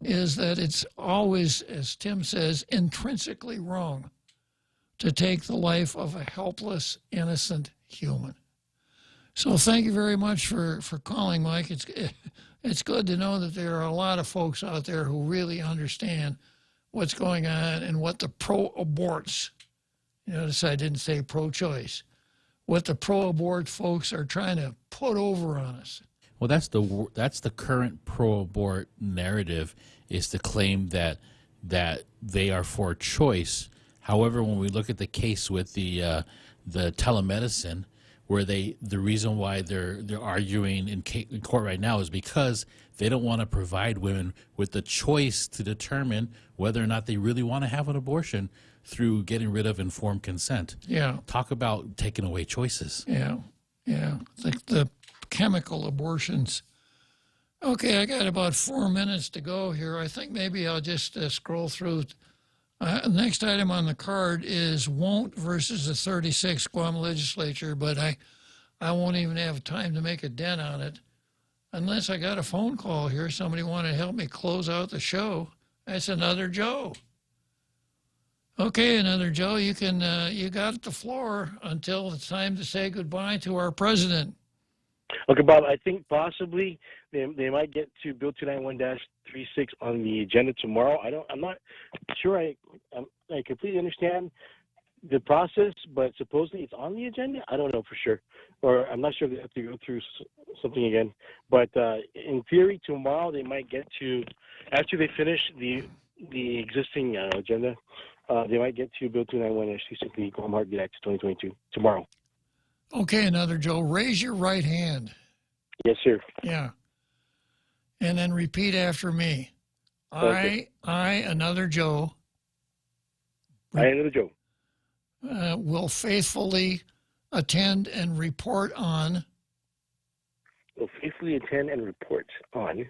is that it's always, as Tim says, intrinsically wrong to take the life of a helpless, innocent human. So thank you very much for calling, Mike. It's good to know that there are a lot of folks out there who really understand what's going on and what the pro-aborts, you notice I didn't say pro-choice, what the pro-abort folks are trying to put over on us. Well, that's the current pro-abort narrative, is to claim that they are for choice. However, when we look at the case with the telemedicine, where the reason why they're arguing in court right now is because they don't want to provide women with the choice to determine whether or not they really want to have an abortion through getting rid of informed consent. Yeah. Talk about taking away choices. Yeah. The chemical abortions. Okay, I got about 4 minutes to go here. I think maybe I'll just scroll through. Next item on the card is won't versus the 36th Guam legislature, but I won't even have time to make a dent on it unless I got a phone call here. Somebody wanted to help me close out the show. That's another Joe. Okay, another Joe, you got the floor until it's time to say goodbye to our president. Okay, Bob, I think possibly they might get to Bill 291-36 on the agenda tomorrow. I'm not sure I completely understand the process, but supposedly it's on the agenda. I don't know for sure, or I'm not sure if they have to go through something again. But in theory, tomorrow they might get to, after they finish the existing agenda, they might get to Bill 291-36, the Guam Heartbeat Act 2022 tomorrow. Okay, another Joe, raise your right hand. Yes, sir. Yeah. And then repeat after me. Okay. I, another Joe. I, another Joe. Will faithfully attend and report on. Will faithfully attend and report on.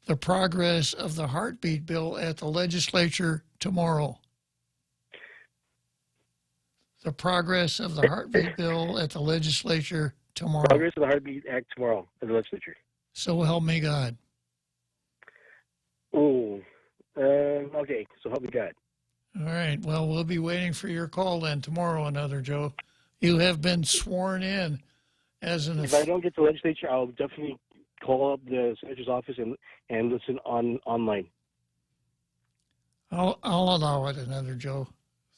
The progress of the heartbeat bill at the legislature tomorrow. The progress of the heartbeat bill at the legislature tomorrow. Progress of the Heartbeat Act tomorrow at the legislature. So help me God. Oh, okay. So help me God. All right. Well, we'll be waiting for your call then tomorrow, another Joe. You have been sworn in as an... If I don't get to the legislature, I'll definitely call up the senator's office and listen online. I'll allow it, another Joe.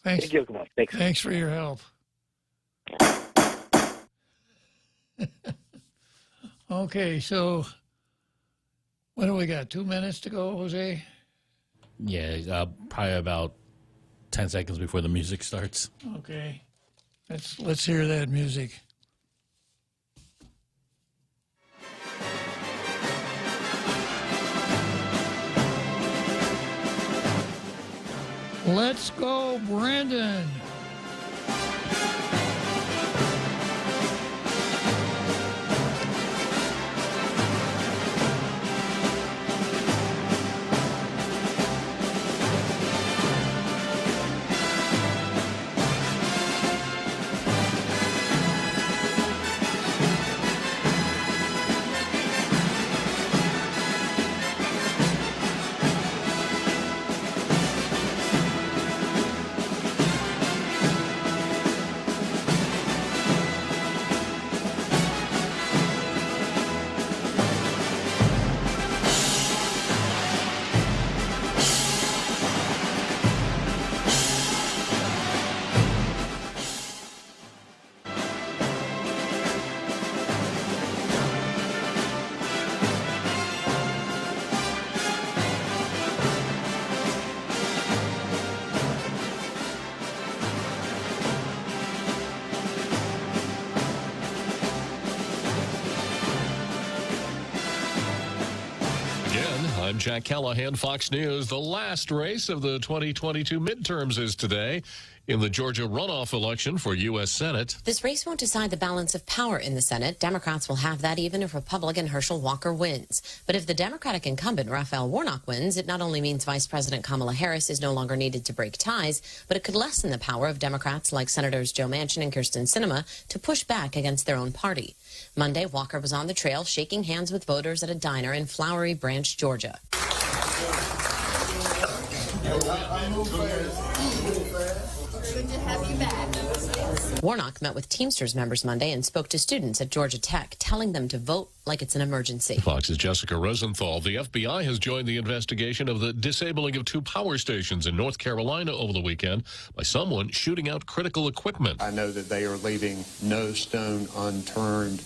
Thanks. Thank you. Come on. Thanks. Thanks for your help. Okay, so what do we got? 2 minutes to go, Jose? Yeah, probably about 10 seconds before the music starts. Okay. Let's hear that music. Let's go, Brandon. I'm Jack Callahan, Fox News. The last race of the 2022 midterms is today In the Georgia runoff election for U.S. Senate, this race won't decide the balance of power in the Senate. Democrats will have that even if Republican Herschel Walker wins. But if the Democratic incumbent Raphael Warnock wins, it not only means Vice President Kamala Harris is no longer needed to break ties, but it could lessen the power of Democrats like Senators Joe Manchin and Kyrsten Sinema to push back against their own party. Monday, Walker was on the trail shaking hands with voters at a diner in Flowery Branch, Georgia. Good to have you back. Warnock met with Teamsters members Monday and spoke to students at Georgia Tech, telling them to vote like it's an emergency. Fox's Jessica Rosenthal. The FBI has joined the investigation of the disabling of 2 power stations in North Carolina over the weekend by someone shooting out critical equipment. I know that they are leaving no stone unturned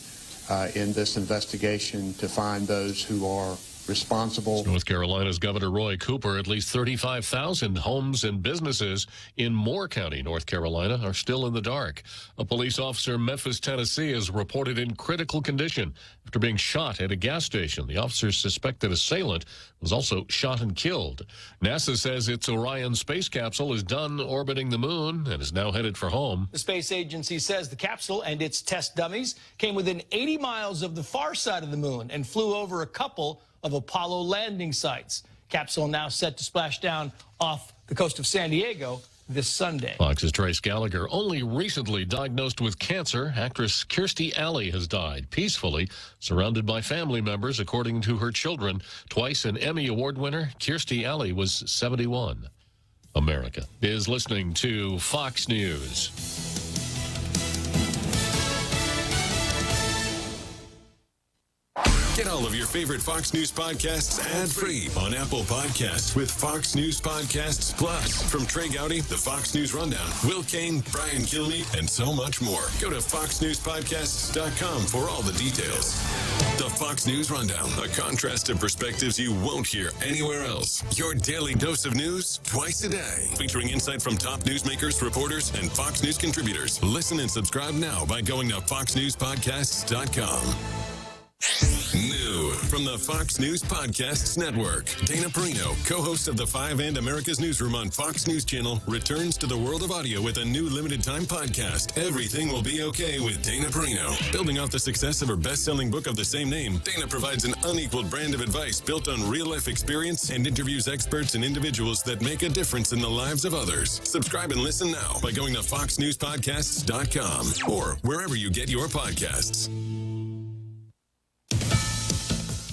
in this investigation to find those who are responsible. North Carolina's Governor Roy Cooper, at least 35,000 homes and businesses in Moore County, North Carolina, are still in the dark. A police officer in Memphis, Tennessee, is reported in critical condition after being shot at a gas station. The officer's suspected assailant was also shot and killed. NASA says its Orion space capsule is done orbiting the moon and is now headed for home. The space agency says the capsule and its test dummies came within 80 miles of the far side of the moon and flew over a couple of Apollo landing sites. Capsule now set to splash down off the coast of San Diego this Sunday. Fox's Trace Gallagher, only recently diagnosed with cancer. Actress Kirstie Alley has died peacefully, surrounded by family members, according to her children. Twice an Emmy Award winner, Kirstie Alley was 71. America is listening to Fox News. Get all of your favorite Fox News podcasts ad-free on Apple Podcasts with Fox News Podcasts Plus. From Trey Gowdy, the Fox News Rundown, Will Kane, Brian Kilmeade, and so much more. Go to foxnewspodcasts.com for all the details. The Fox News Rundown, a contrast of perspectives you won't hear anywhere else. Your daily dose of news twice a day, featuring insight from top newsmakers, reporters, and Fox News contributors. Listen and subscribe now by going to foxnewspodcasts.com. New from the Fox News Podcasts Network, Dana Perino, co-host of the 5 and America's Newsroom on Fox News Channel, returns to the world of audio with a new limited-time podcast, Everything Will Be Okay with Dana Perino. Building off the success of her best-selling book of the same name, Dana provides an unequaled brand of advice built on real-life experience and interviews experts and individuals that make a difference in the lives of others. Subscribe and listen now by going to foxnewspodcasts.com or wherever you get your podcasts.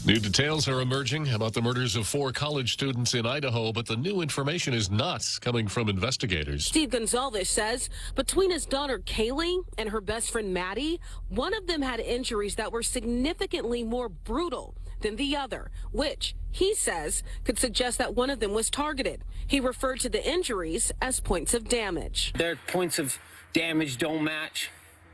New details are emerging about the murders of 4 college students in Idaho, but the new information is not coming from investigators. Steve Gonzalez says between his daughter Kaylee and her best friend Maddie, one of them had injuries that were significantly more brutal than the other, which he says could suggest that one of them was targeted. He referred to the injuries as points of damage. Their points of damage don't match.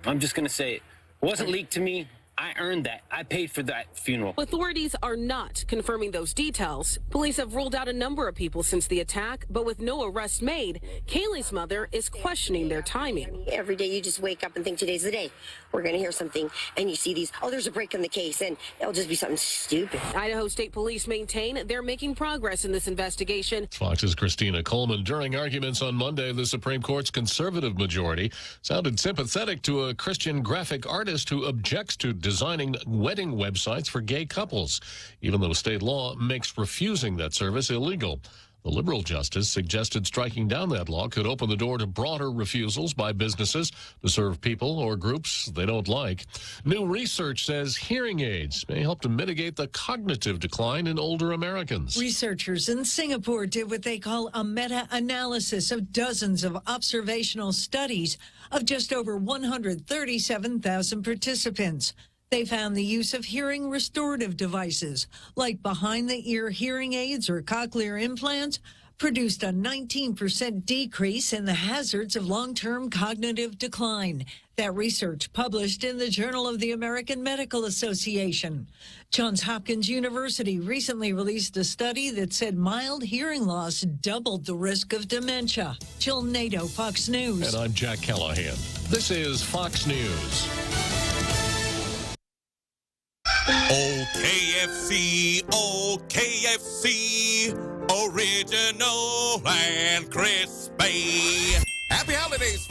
I'm just going to say it. It wasn't leaked to me. I earned that. I paid for that funeral. Authorities are not confirming those details. Police have ruled out a number of people since the attack, but with no arrests made, Kaylee's mother is questioning their timing. Every day you just wake up and think today's the day. We're going to hear something, and you see these, there's a break in the case, and it'll just be something stupid. Idaho State Police maintain they're making progress in this investigation. Fox's Christina Coleman. During arguments on Monday, the Supreme Court's conservative majority sounded sympathetic to a Christian graphic artist who objects to designing wedding websites for gay couples, even though state law makes refusing that service illegal. The liberal justice suggested striking down that law could open the door to broader refusals by businesses to serve people or groups they don't like. New research says hearing aids may help to mitigate the cognitive decline in older Americans. Researchers in Singapore did what they call a meta-analysis of dozens of observational studies of just over 137,000 participants. They found the use of hearing restorative devices, like behind-the-ear hearing aids or cochlear implants, produced a 19% decrease in the hazards of long-term cognitive decline. That research published in the Journal of the American Medical Association. Johns Hopkins University recently released a study that said mild hearing loss doubled the risk of dementia. Jill Nato, Fox News. And I'm Jack Callahan. This is Fox News. OKFC, OKFC, original and crispy. Happy holidays, folks.